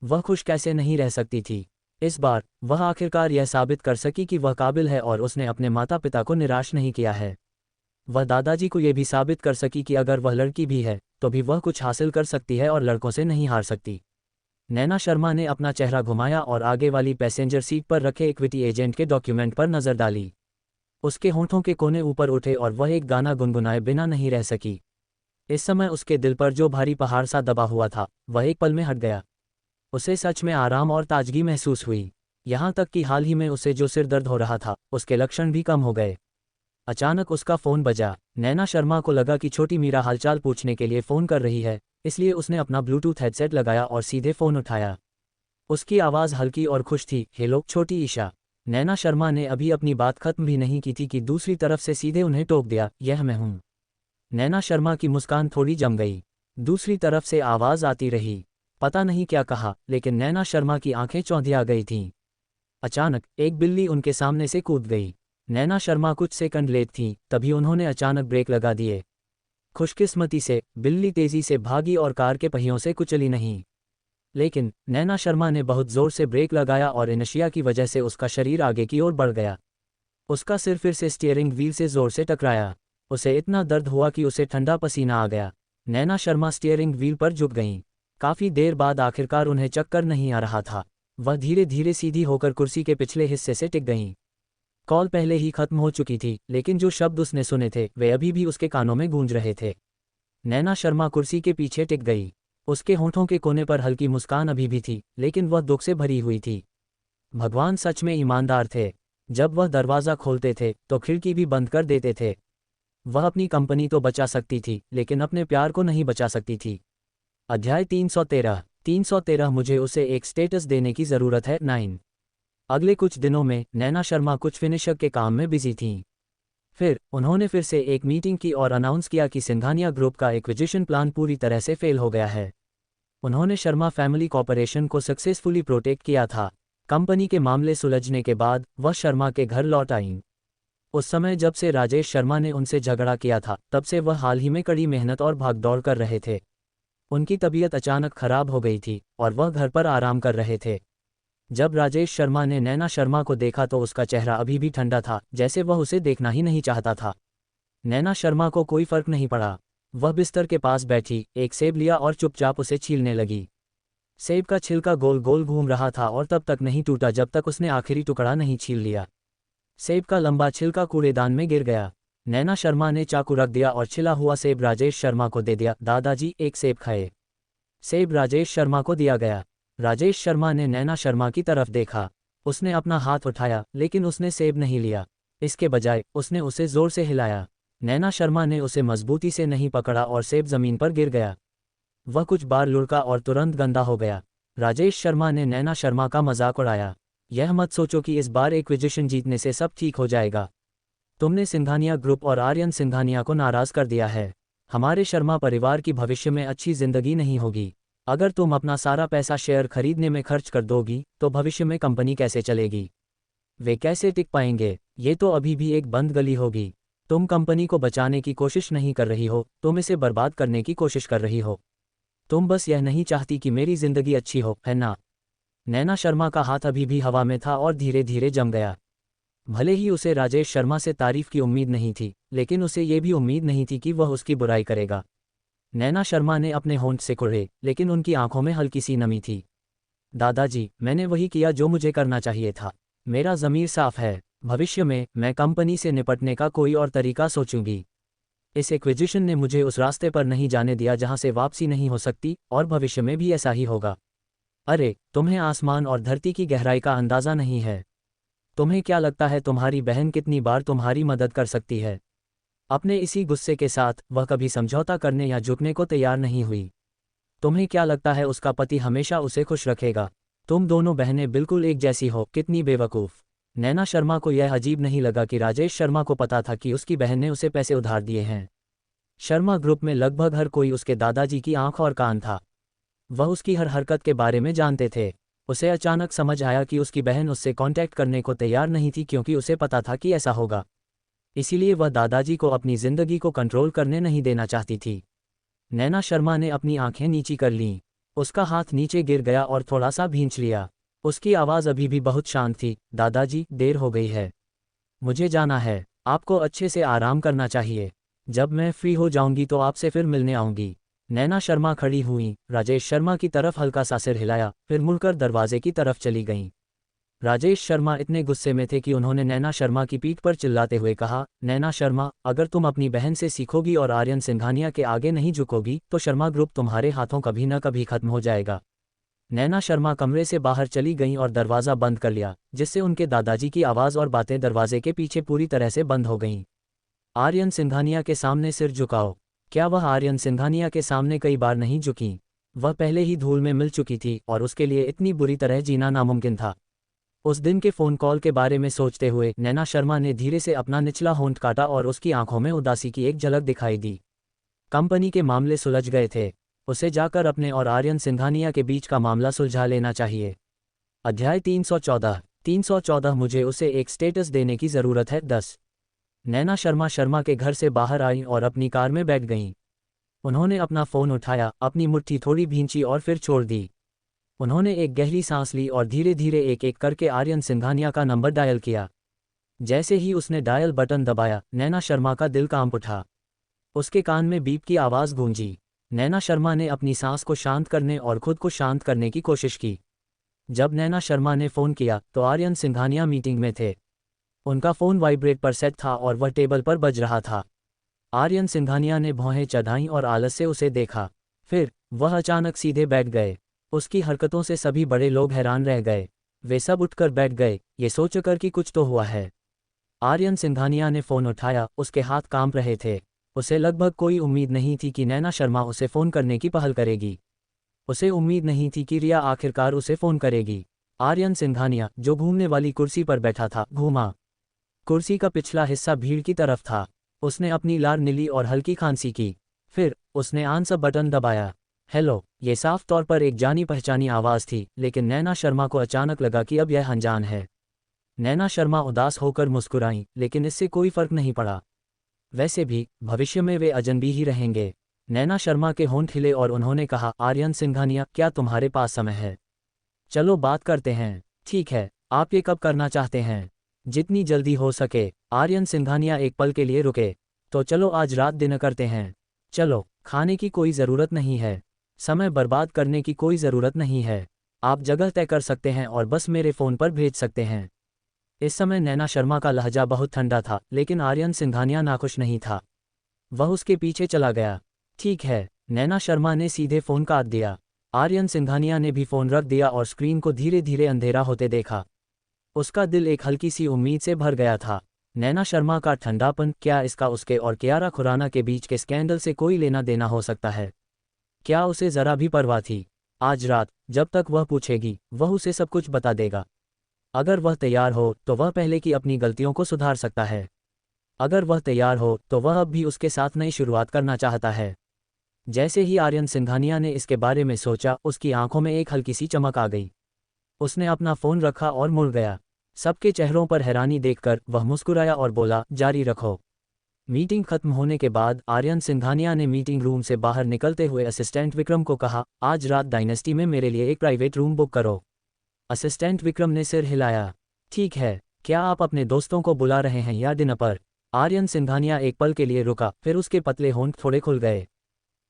वह खुश कैसे नहीं रह सकती थी? इस बार वह आखिरकार यह साबित कर सकी कि वह काबिल है और उसने अपने माता पिता को निराश नहीं किया है। वह दादाजी को यह भी साबित कर सकी कि अगर वह लड़की भी है तो भी वह कुछ हासिल कर सकती है और लड़कों से नहीं हार सकती। नैना शर्मा ने अपना चेहरा घुमाया और आगे वाली पैसेंजर सीट पर रखे इक्विटी एजेंट के डॉक्यूमेंट पर नज़र डाली। उसके होंठों के कोने ऊपर उठे और वह एक गाना गुनगुनाए बिना नहीं रह सकी। इस समय उसके दिल पर जो भारी पहाड़ सा दबा हुआ था वह एक पल में हट गया। उसे सच में आराम और ताजगी महसूस हुई। यहाँ तक कि हाल ही में उसे जो सिर दर्द हो रहा था उसके लक्षण भी कम हो गए। अचानक उसका फ़ोन बजा। नैना शर्मा को लगा कि छोटी मीरा हालचाल पूछने के लिए फ़ोन कर रही है, इसलिए उसने अपना ब्लूटूथ हेडसेट लगाया और सीधे फ़ोन उठाया। उसकी आवाज़ हल्की और खुश थी, हेलो छोटी ईशा। नैना शर्मा ने अभी अपनी बात खत्म भी नहीं की थी कि दूसरी तरफ से सीधे उन्हें टोक दिया, यह मैं हूँ। नैना शर्मा की मुस्कान थोड़ी जम गई। दूसरी तरफ से आवाज़ आती रही। पता नहीं क्या कहा, लेकिन नैना शर्मा की आंखें चौंधिया गई थीं। अचानक एक बिल्ली उनके सामने से कूद गई। नैना शर्मा कुछ सेकंड लेट थीं, तभी उन्होंने अचानक ब्रेक लगा दिए। खुशकिस्मती से बिल्ली तेजी से भागी और कार के पहियों से कुचली नहीं। लेकिन नैना शर्मा ने बहुत जोर से ब्रेक लगाया और इनर्शिया की वजह से उसका शरीर आगे की ओर बढ़ गया। उसका सिर फिर से स्टीयरिंग व्हील से जोर से टकराया। उसे इतना दर्द हुआ कि उसे ठंडा पसीना आ गया। नैना शर्मा स्टीयरिंग व्हील पर झुक गईं। काफ़ी देर बाद आखिरकार उन्हें चक्कर नहीं आ रहा था। वह धीरे धीरे सीधी होकर कुर्सी के पिछले हिस्से से टिक गईं। कॉल पहले ही खत्म हो चुकी थी, लेकिन जो शब्द उसने सुने थे वे अभी भी उसके कानों में गूंज रहे थे। नैना शर्मा कुर्सी के पीछे टिक गई। उसके होंठों के कोने पर हल्की मुस्कान अभी भी थी, लेकिन वह दुख से भरी हुई थी। भगवान सच में ईमानदार थे। जब वह दरवाज़ा खोलते थे तो खिड़की भी बंद कर देते थे। वह अपनी कंपनी तो बचा सकती थी, लेकिन अपने प्यार को नहीं बचा सकती थी। अध्याय 313 मुझे उसे एक स्टेटस देने की ज़रूरत है 9। अगले कुछ दिनों में नैना शर्मा कुछ फिनिशर के काम में बिजी थीं। फिर उन्होंने फिर से एक मीटिंग की और अनाउंस किया कि सिंघानिया ग्रुप का एक्विजिशन प्लान पूरी तरह से फेल हो गया है। उन्होंने शर्मा फैमिली कॉर्पोरेशन को सक्सेसफुली प्रोटेक्ट किया था। कंपनी के मामले सुलझने के बाद वह शर्मा के घर लौट आईं। उस समय जब से राजेश शर्मा ने उनसे झगड़ा किया था, तब से वह हाल ही में कड़ी मेहनत और भागदौड़ कर रहे थे। उनकी तबीयत अचानक खराब हो गई थी और वह घर पर आराम कर रहे थे। जब राजेश शर्मा ने नैना शर्मा को देखा तो उसका चेहरा अभी भी ठंडा था, जैसे वह उसे देखना ही नहीं चाहता था। नैना शर्मा को कोई फर्क नहीं पड़ा। वह बिस्तर के पास बैठी, एक सेब लिया और चुपचाप उसे छीलने लगी। सेब का छिलका गोल गोल घूम रहा था और तब तक नहीं टूटा जब तक उसने आखिरी टुकड़ा नहीं छील लिया। सेब का लंबा छिलका कूड़ेदान में गिर गया। नैना शर्मा ने चाकू रख दिया और छिला हुआ सेब राजेश शर्मा को दे दिया। दादाजी, एक सेब खाए। सेब राजेश शर्मा को दिया गया। राजेश शर्मा ने नैना शर्मा की तरफ देखा। उसने अपना हाथ उठाया, लेकिन उसने सेब नहीं लिया। इसके बजाय उसने उसे जोर से हिलाया। नैना शर्मा ने उसे मजबूती से नहीं पकड़ा और सेब जमीन पर गिर गया। वह कुछ बार लुढ़का और तुरंत गंदा हो गया। राजेश शर्मा ने नैना शर्मा का मजाक उड़ाया। यह मत सोचो कि इस बार एक्विजिशन जीतने से सब ठीक हो जाएगा। तुमने सिंघानिया ग्रुप और आर्यन सिंघानिया को नाराज कर दिया है। हमारे शर्मा परिवार की भविष्य में अच्छी जिंदगी नहीं होगी। अगर तुम अपना सारा पैसा शेयर खरीदने में खर्च कर दोगी तो भविष्य में कंपनी कैसे चलेगी? वे कैसे टिक पाएंगे? ये तो अभी भी एक बंद गली होगी। तुम कंपनी को बचाने की कोशिश नहीं कर रही हो, तुम इसे बर्बाद करने की कोशिश कर रही हो। तुम बस यह नहीं चाहती कि मेरी जिंदगी अच्छी हो, है ना? नैना शर्मा का हाथ अभी भी हवा में था और धीरे धीरे जम गया। भले ही उसे राजेश शर्मा से तारीफ की उम्मीद नहीं थी, लेकिन उसे ये भी उम्मीद नहीं थी कि वह उसकी बुराई करेगा। नैना शर्मा ने अपने होंठ से कुढ़े, लेकिन उनकी आंखों में हल्की सी नमी थी। दादाजी, मैंने वही किया जो मुझे करना चाहिए था। मेरा ज़मीर साफ है। भविष्य में मैं कंपनी से निपटने का कोई और तरीका सोचूंगी। इस एक्विजिशन ने मुझे उस रास्ते पर नहीं जाने दिया जहां से वापसी नहीं हो सकती, और भविष्य में भी ऐसा ही होगा। अरे, तुम्हें आसमान और धरती की गहराई का अंदाज़ा नहीं है। तुम्हें क्या लगता है तुम्हारी बहन कितनी बार तुम्हारी मदद कर सकती है? अपने इसी गुस्से के साथ वह कभी समझौता करने या झुकने को तैयार नहीं हुई। तुम्हें क्या लगता है उसका पति हमेशा उसे खुश रखेगा? तुम दोनों बहनें बिल्कुल एक जैसी हो। कितनी बेवकूफ़। नैना शर्मा को यह अजीब नहीं लगा कि राजेश शर्मा को पता था कि उसकी बहन ने उसे पैसे उधार दिए हैं। शर्मा ग्रुप में लगभग हर कोई उसके दादाजी की आंख और कान था। वह उसकी हर हरकत के बारे में जानते थे। उसे अचानक समझ आया कि उसकी बहन उससे कांटेक्ट करने को तैयार नहीं थी, क्योंकि उसे पता था कि ऐसा होगा। इसीलिए वह दादाजी को अपनी जिंदगी को कंट्रोल करने नहीं देना चाहती थी। नैना शर्मा ने अपनी आंखें नीची कर लीं। उसका हाथ नीचे गिर गया और थोड़ा सा भींच लिया। उसकी आवाज़ अभी भी बहुत शांत थी। दादाजी, देर हो गई है। मुझे जाना है। आपको अच्छे से आराम करना चाहिए। जब मैं फ्री हो जाऊंगी तो आपसे फिर मिलने आऊंगी। नैना शर्मा खड़ी हुईं, राजेश शर्मा की तरफ हल्का सा सिर हिलाया, फिर मुड़कर दरवाजे की तरफ चली गईं। राजेश शर्मा इतने गुस्से में थे कि उन्होंने नैना शर्मा की पीठ पर चिल्लाते हुए कहा, नैना शर्मा, अगर तुम अपनी बहन से सीखोगी और आर्यन सिंघानिया के आगे नहीं झुकोगी तो शर्मा ग्रुप तुम्हारे हाथों कभी न कभी खत्म हो जाएगा। नैना शर्मा कमरे से बाहर चली गईं और दरवाज़ा बंद कर लिया, जिससे उनके दादाजी की आवाज़ और बातें दरवाजे के पीछे पूरी तरह से बंद हो गईं। आर्यन सिंघानिया के सामने सिर झुकाओ। क्या वह आर्यन सिंघानिया के सामने कई बार नहीं झुकीं? वह पहले ही धूल में मिल चुकी थी और उसके लिए इतनी बुरी तरह जीना नामुमकिन था। उस दिन के फ़ोन कॉल के बारे में सोचते हुए नैना शर्मा ने धीरे से अपना निचला होंठ काटा और उसकी आंखों में उदासी की एक झलक दिखाई दी। कंपनी के मामले सुलझ गए थे। उसे जाकर अपने और आर्यन सिंघानिया के बीच का मामला सुलझा लेना चाहिए। अध्याय 314 मुझे उसे एक स्टेटस देने की ज़रूरत है 10। नैना शर्मा के घर से बाहर आईं और अपनी कार में बैठ गईं। उन्होंने अपना फ़ोन उठाया, अपनी मुट्ठी थोड़ी भींची और फिर छोड़ दी। उन्होंने एक गहरी सांस ली और धीरे धीरे एक एक करके आर्यन सिंघानिया का नंबर डायल किया। जैसे ही उसने डायल बटन दबाया, नैना शर्मा का दिल कांप उठा। उसके कान में बीप की आवाज़ गूंजी। नैना शर्मा ने अपनी सांस को शांत करने और खुद को शांत करने की कोशिश की। जब नैना शर्मा ने फ़ोन किया तो आर्यन सिंघानिया मीटिंग में थे। उनका फ़ोन वाइब्रेट पर सेट था और वह टेबल पर बज रहा था। आर्यन सिंघानिया ने भौहें चढ़ाईं और आलस से उसे देखा। फिर वह अचानक सीधे बैठ गए। उसकी हरकतों से सभी बड़े लोग हैरान रह गए। वे सब उठकर बैठ गए, ये सोचकर कि कुछ तो हुआ है। आर्यन सिंघानिया ने फ़ोन उठाया, उसके हाथ कांप रहे थे। उसे लगभग कोई उम्मीद नहीं थी कि नैना शर्मा उसे फ़ोन करने की पहल करेगी। उसे उम्मीद नहीं थी कि रिया आखिरकार उसे फ़ोन करेगी। आर्यन सिंघानिया, जो घूमने वाली कुर्सी पर बैठा था, घूमा। कुर्सी का पिछला हिस्सा भीड़ की तरफ था। उसने अपनी लार नीली और हल्की खांसी की। फिर उसने आंसर बटन दबाया। हेलो, ये साफ तौर पर एक जानी पहचानी आवाज़ थी, लेकिन नैना शर्मा को अचानक लगा कि अब यह अनजान है। नैना शर्मा उदास होकर मुस्कुराईं, लेकिन इससे कोई फर्क नहीं पड़ा। वैसे भी भविष्य में वे अजनबी ही रहेंगे। नैना शर्मा के होंठ हिले और उन्होंने कहा, आर्यन सिंघानिया, क्या तुम्हारे पास समय है? चलो बात करते हैं। ठीक है, आप ये कब करना चाहते हैं? जितनी जल्दी हो सके। आर्यन सिंघानिया एक पल के लिए रुके। तो चलो आज रात डिनर करते हैं। चलो, खाने की कोई ज़रूरत नहीं है। समय बर्बाद करने की कोई ज़रूरत नहीं है। आप जगह तय कर सकते हैं और बस मेरे फ़ोन पर भेज सकते हैं। इस समय नैना शर्मा का लहजा बहुत ठंडा था, लेकिन आर्यन सिंघानिया नाखुश नहीं था। वह उसके पीछे चला गया। ठीक है, नैना शर्मा ने सीधे फ़ोन काट दिया। आर्यन सिंघानिया ने भी फ़ोन रख दिया और स्क्रीन को धीरे धीरे अंधेरा होते देखा। उसका दिल एक हल्की सी उम्मीद से भर गया था। नैना शर्मा का ठंडापन, क्या इसका उसके और कियारा खुराना के बीच के स्कैंडल से कोई लेना देना हो सकता है? क्या उसे ज़रा भी परवाह थी? आज रात, जब तक वह पूछेगी, वह उसे सब कुछ बता देगा। अगर वह तैयार हो तो वह पहले की अपनी गलतियों को सुधार सकता है। अगर वह तैयार हो तो वह अब भी उसके साथ नई शुरुआत करना चाहता है। जैसे ही आर्यन सिंघानिया ने इसके बारे में सोचा, उसकी आंखों में एक हल्की सी चमक आ गई। उसने अपना फ़ोन रखा और मुड़ गया। सबके चेहरों पर हैरानी देखकर वह मुस्कुराया और बोला, जारी रखो। मीटिंग खत्म होने के बाद आर्यन सिंघानिया ने मीटिंग रूम से बाहर निकलते हुए असिस्टेंट विक्रम को कहा, आज रात डायनेस्टी में मेरे लिए एक प्राइवेट रूम बुक करो। असिस्टेंट विक्रम ने सिर हिलाया। ठीक है, क्या आप अपने दोस्तों को बुला रहे हैं या डिनर पर? आर्यन सिंघानिया एक पल के लिए रुका, फिर उसके पतले होंठ थोड़े खुल गए।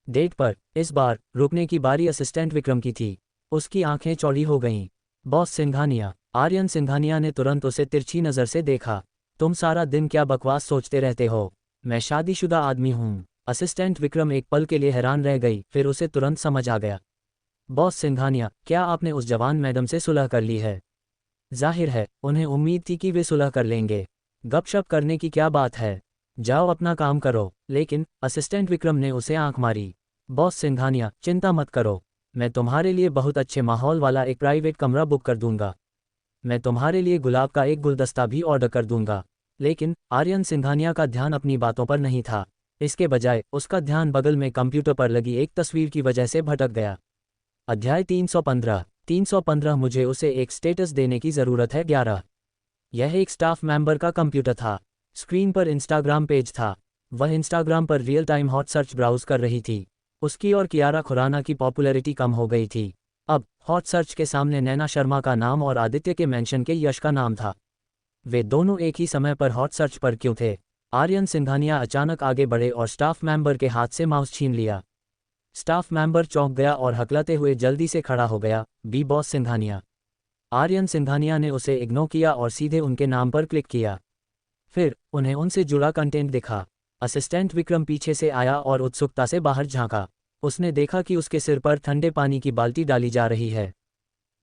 डेट पर। इस बार रुकने की बारी असिस्टेंट विक्रम की थी। उसकी आंखें चौड़ी हो गईं। बॉस सिंघानिया। आर्यन सिंघानिया ने तुरंत उसे तिरछी नज़र से देखा। तुम सारा दिन क्या बकवास सोचते रहते हो? मैं शादीशुदा आदमी हूँ। असिस्टेंट विक्रम एक पल के लिए हैरान रह गई, फिर उसे तुरंत समझ आ गया। बॉस सिंघानिया, क्या आपने उस जवान मैडम से सुलह कर ली है? जाहिर है, उन्हें उम्मीद थी कि वे सुलह कर लेंगे। गपशप करने की क्या बात है? जाओ अपना काम करो। लेकिन असिस्टेंट विक्रम ने उसे आंख मारी। बॉस सिंघानिया, चिंता मत करो। मैं तुम्हारे लिए बहुत अच्छे माहौल वाला एक प्राइवेट कमरा बुक कर दूंगा। मैं तुम्हारे लिए गुलाब का एक गुलदस्ता भी ऑर्डर कर दूंगा। लेकिन आर्यन सिंघानिया का ध्यान अपनी बातों पर नहीं था। इसके बजाय उसका ध्यान बगल में कंप्यूटर पर लगी एक तस्वीर की वजह से भटक गया। अध्याय 315। 315 मुझे उसे एक स्टेटस देने की ज़रूरत है 11। यह एक स्टाफ मेंबर का कंप्यूटर था। स्क्रीन पर इंस्टाग्राम पेज था। वह इंस्टाग्राम पर real time hot search browse कर रही थी। उसकी और कियारा खुराना की पॉपुलैरिटी कम हो गई थी। अब हॉट सर्च के सामने नैना शर्मा का नाम और आदित्य के मेंशन के यश का नाम था। वे दोनों एक ही समय पर हॉट सर्च पर क्यों थे? आर्यन सिंघानिया अचानक आगे बढ़े और स्टाफ मेंबर के हाथ से माउस छीन लिया। स्टाफ मेंबर चौंक गया और हकलाते हुए जल्दी से खड़ा हो गया। B boss Singhania. आर्यन सिंघानिया ने उसे इग्नोर किया और सीधे उनके नाम पर क्लिक किया। फिर उन्हें उनसे जुड़ा कंटेंट दिखा। असिस्टेंट विक्रम पीछे से आया और उत्सुकता से बाहर झांका। उसने देखा कि उसके सिर पर ठंडे पानी की बाल्टी डाली जा रही है।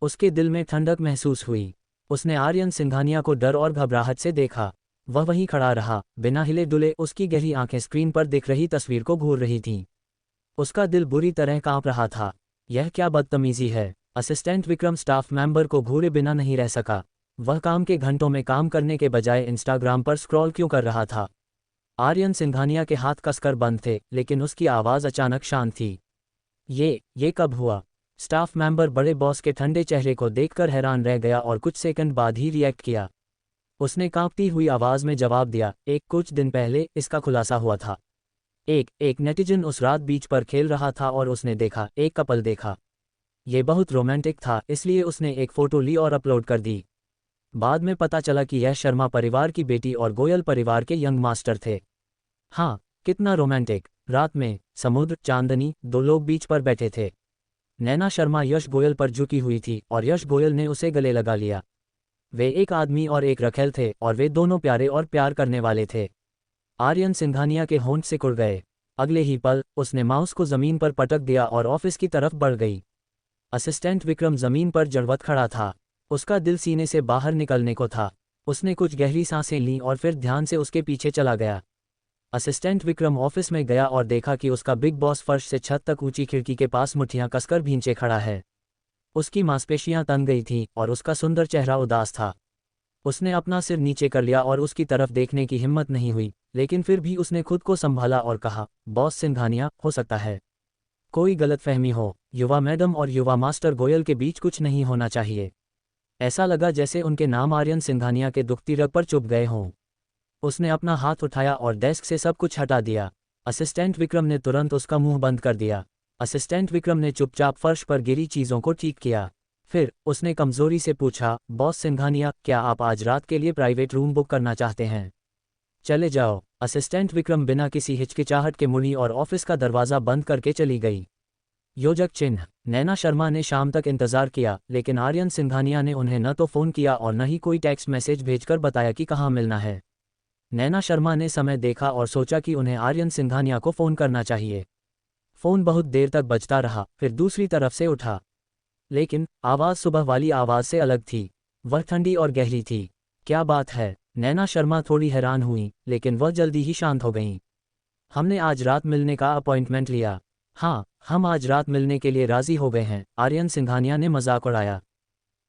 उसके दिल में ठंडक महसूस हुई। उसने आर्यन सिंघानिया को डर और घबराहट से देखा। वह वहीं खड़ा रहा, बिना हिले डुले। उसकी गहरी आंखें स्क्रीन पर दिख रही तस्वीर को घूर रही थीं। उसका दिल बुरी तरह कांप रहा था। यह क्या बदतमीजी है? असिस्टेंट विक्रम स्टाफ मेंबर को घूरे बिना नहीं रह सका। वह काम के घंटों में काम करने के बजाय इंस्टाग्राम पर स्क्रॉल क्यों कर रहा था? आर्यन सिंघानिया के हाथ कसकर बंद थे, लेकिन उसकी आवाज़ अचानक शांत थी। ये कब हुआ? स्टाफ मेंबर बड़े बॉस के ठंडे चेहरे को देखकर हैरान रह गया और कुछ सेकंड बाद ही रिएक्ट किया। उसने कांपती हुई आवाज़ में जवाब दिया, कुछ दिन पहले इसका खुलासा हुआ था। एक नेटिजन उस रात बीच पर खेल रहा था और उसने देखा, एक कपल देखा। ये बहुत रोमांटिक था, इसलिए उसने एक फ़ोटो ली और अपलोड कर दी। बाद में पता चला कि यह शर्मा परिवार की बेटी और गोयल परिवार के यंग मास्टर थे। हाँ, कितना रोमांटिक। रात में समुद्र, चांदनी, दो लोग बीच पर बैठे थे। नैना शर्मा यश गोयल पर झुकी हुई थी और यश गोयल ने उसे गले लगा लिया। वे एक आदमी और एक रखेल थे और वे दोनों प्यारे और प्यार करने वाले थे। आर्यन सिंघानिया के होंठ सिकुड़ गए। अगले ही पल उसने माउस को जमीन पर पटक दिया और ऑफिस की तरफ बढ़ गई। असिस्टेंट विक्रम जमीन पर जड़वत खड़ा था। उसका दिल सीने से बाहर निकलने को था। उसने कुछ गहरी सांसें लीं और फिर ध्यान से उसके पीछे चला गया। असिस्टेंट विक्रम ऑफिस में गया और देखा कि उसका बिग बॉस फर्श से छत तक ऊंची खिड़की के पास मुट्ठियां कसकर भींचे खड़ा है। उसकी मांसपेशियां तन गई थीं और उसका सुंदर चेहरा उदास था। उसने अपना सिर नीचे कर लिया और उसकी तरफ देखने की हिम्मत नहीं हुई, लेकिन फिर भी उसने खुद को संभाला और कहा, बॉस सिंघानिया, हो सकता है कोई गलतफहमी हो। युवा मैडम और युवा मास्टर गोयल के बीच कुछ नहीं होना चाहिए। ऐसा लगा जैसे उनके नाम आर्यन सिंघानिया के दुखती रग पर चुभ गए हों। उसने अपना हाथ उठाया और डेस्क से सब कुछ हटा दिया। असिस्टेंट विक्रम ने तुरंत उसका मुंह बंद कर दिया। असिस्टेंट विक्रम ने चुपचाप फर्श पर गिरी चीज़ों को ठीक किया। फिर उसने कमजोरी से पूछा, बॉस सिंघानिया, क्या आप आज रात के लिए प्राइवेट रूम बुक करना चाहते हैं? चले जाओ। असिस्टेंट विक्रम बिना किसी हिचकिचाहट के मुड़ी और ऑफिस का दरवाज़ा बंद करके चली गई। योजक चिन्ह। नैना शर्मा ने शाम तक इंतजार किया, लेकिन आर्यन सिंघानिया ने उन्हें न तो फ़ोन किया और न ही कोई टेक्स्ट मैसेज भेजकर बताया कि कहाँ मिलना है। नैना शर्मा ने समय देखा और सोचा कि उन्हें आर्यन सिंघानिया को फ़ोन करना चाहिए। फ़ोन बहुत देर तक बजता रहा, फिर दूसरी तरफ से उठा। लेकिन आवाज़ सुबह वाली आवाज़ से अलग थी। वह ठंडी और गहरी थी। क्या बात है? नैना शर्मा थोड़ी हैरान हुई, लेकिन वह जल्दी ही शांत हो गईं। हमने आज रात मिलने का अपॉइंटमेंट लिया। हाँ, हम आज रात मिलने के लिए राज़ी हो गए हैं, आर्यन सिंघानिया ने मजाक उड़ाया।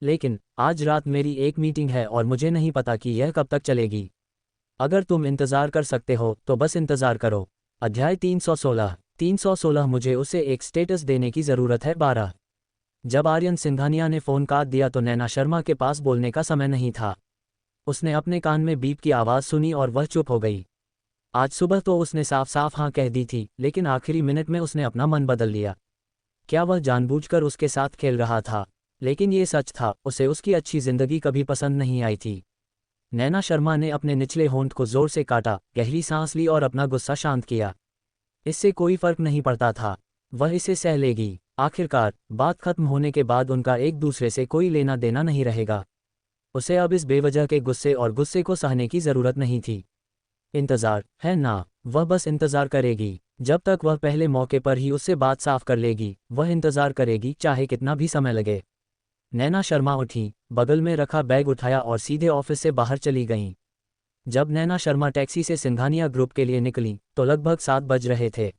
लेकिन आज रात मेरी एक मीटिंग है और मुझे नहीं पता कि यह कब तक चलेगी। अगर तुम इंतज़ार कर सकते हो तो बस इंतज़ार करो। अध्याय 316 मुझे उसे एक स्टेटस देने की ज़रूरत है 12। जब आर्यन सिंघानिया ने फ़ोन काट दिया तो नैना शर्मा के पास बोलने का समय नहीं था। उसने अपने कान में बीप की आवाज़ सुनी और वह चुप हो गई। आज सुबह तो उसने साफ साफ हाँ कह दी थी, लेकिन आखिरी मिनट में उसने अपना मन बदल लिया। क्या वह जानबूझकर उसके साथ खेल रहा था? लेकिन ये सच था, उसे उसकी अच्छी ज़िंदगी कभी पसंद नहीं आई थी। नैना शर्मा ने अपने निचले होंठ को जोर से काटा, गहरी सांस ली और अपना गुस्सा शांत किया। इससे कोई फर्क नहीं पड़ता था, वह इसे सह लेगी। आखिरकार बात खत्म होने के बाद उनका एक दूसरे से कोई लेना देना नहीं रहेगा। उसे अब इस बेवजह के गुस्से को सहने की ज़रूरत नहीं थी। इंतज़ार है ना? वह बस इंतज़ार करेगी। जब तक वह पहले मौके पर ही उससे बात साफ कर लेगी, वह इंतज़ार करेगी, चाहे कितना भी समय लगे। नैना शर्मा उठी, बगल में रखा बैग उठाया और सीधे ऑफिस से बाहर चली गईं। जब नैना शर्मा टैक्सी से सिंघानिया ग्रुप के लिए निकली तो लगभग 7 बज रहे थे।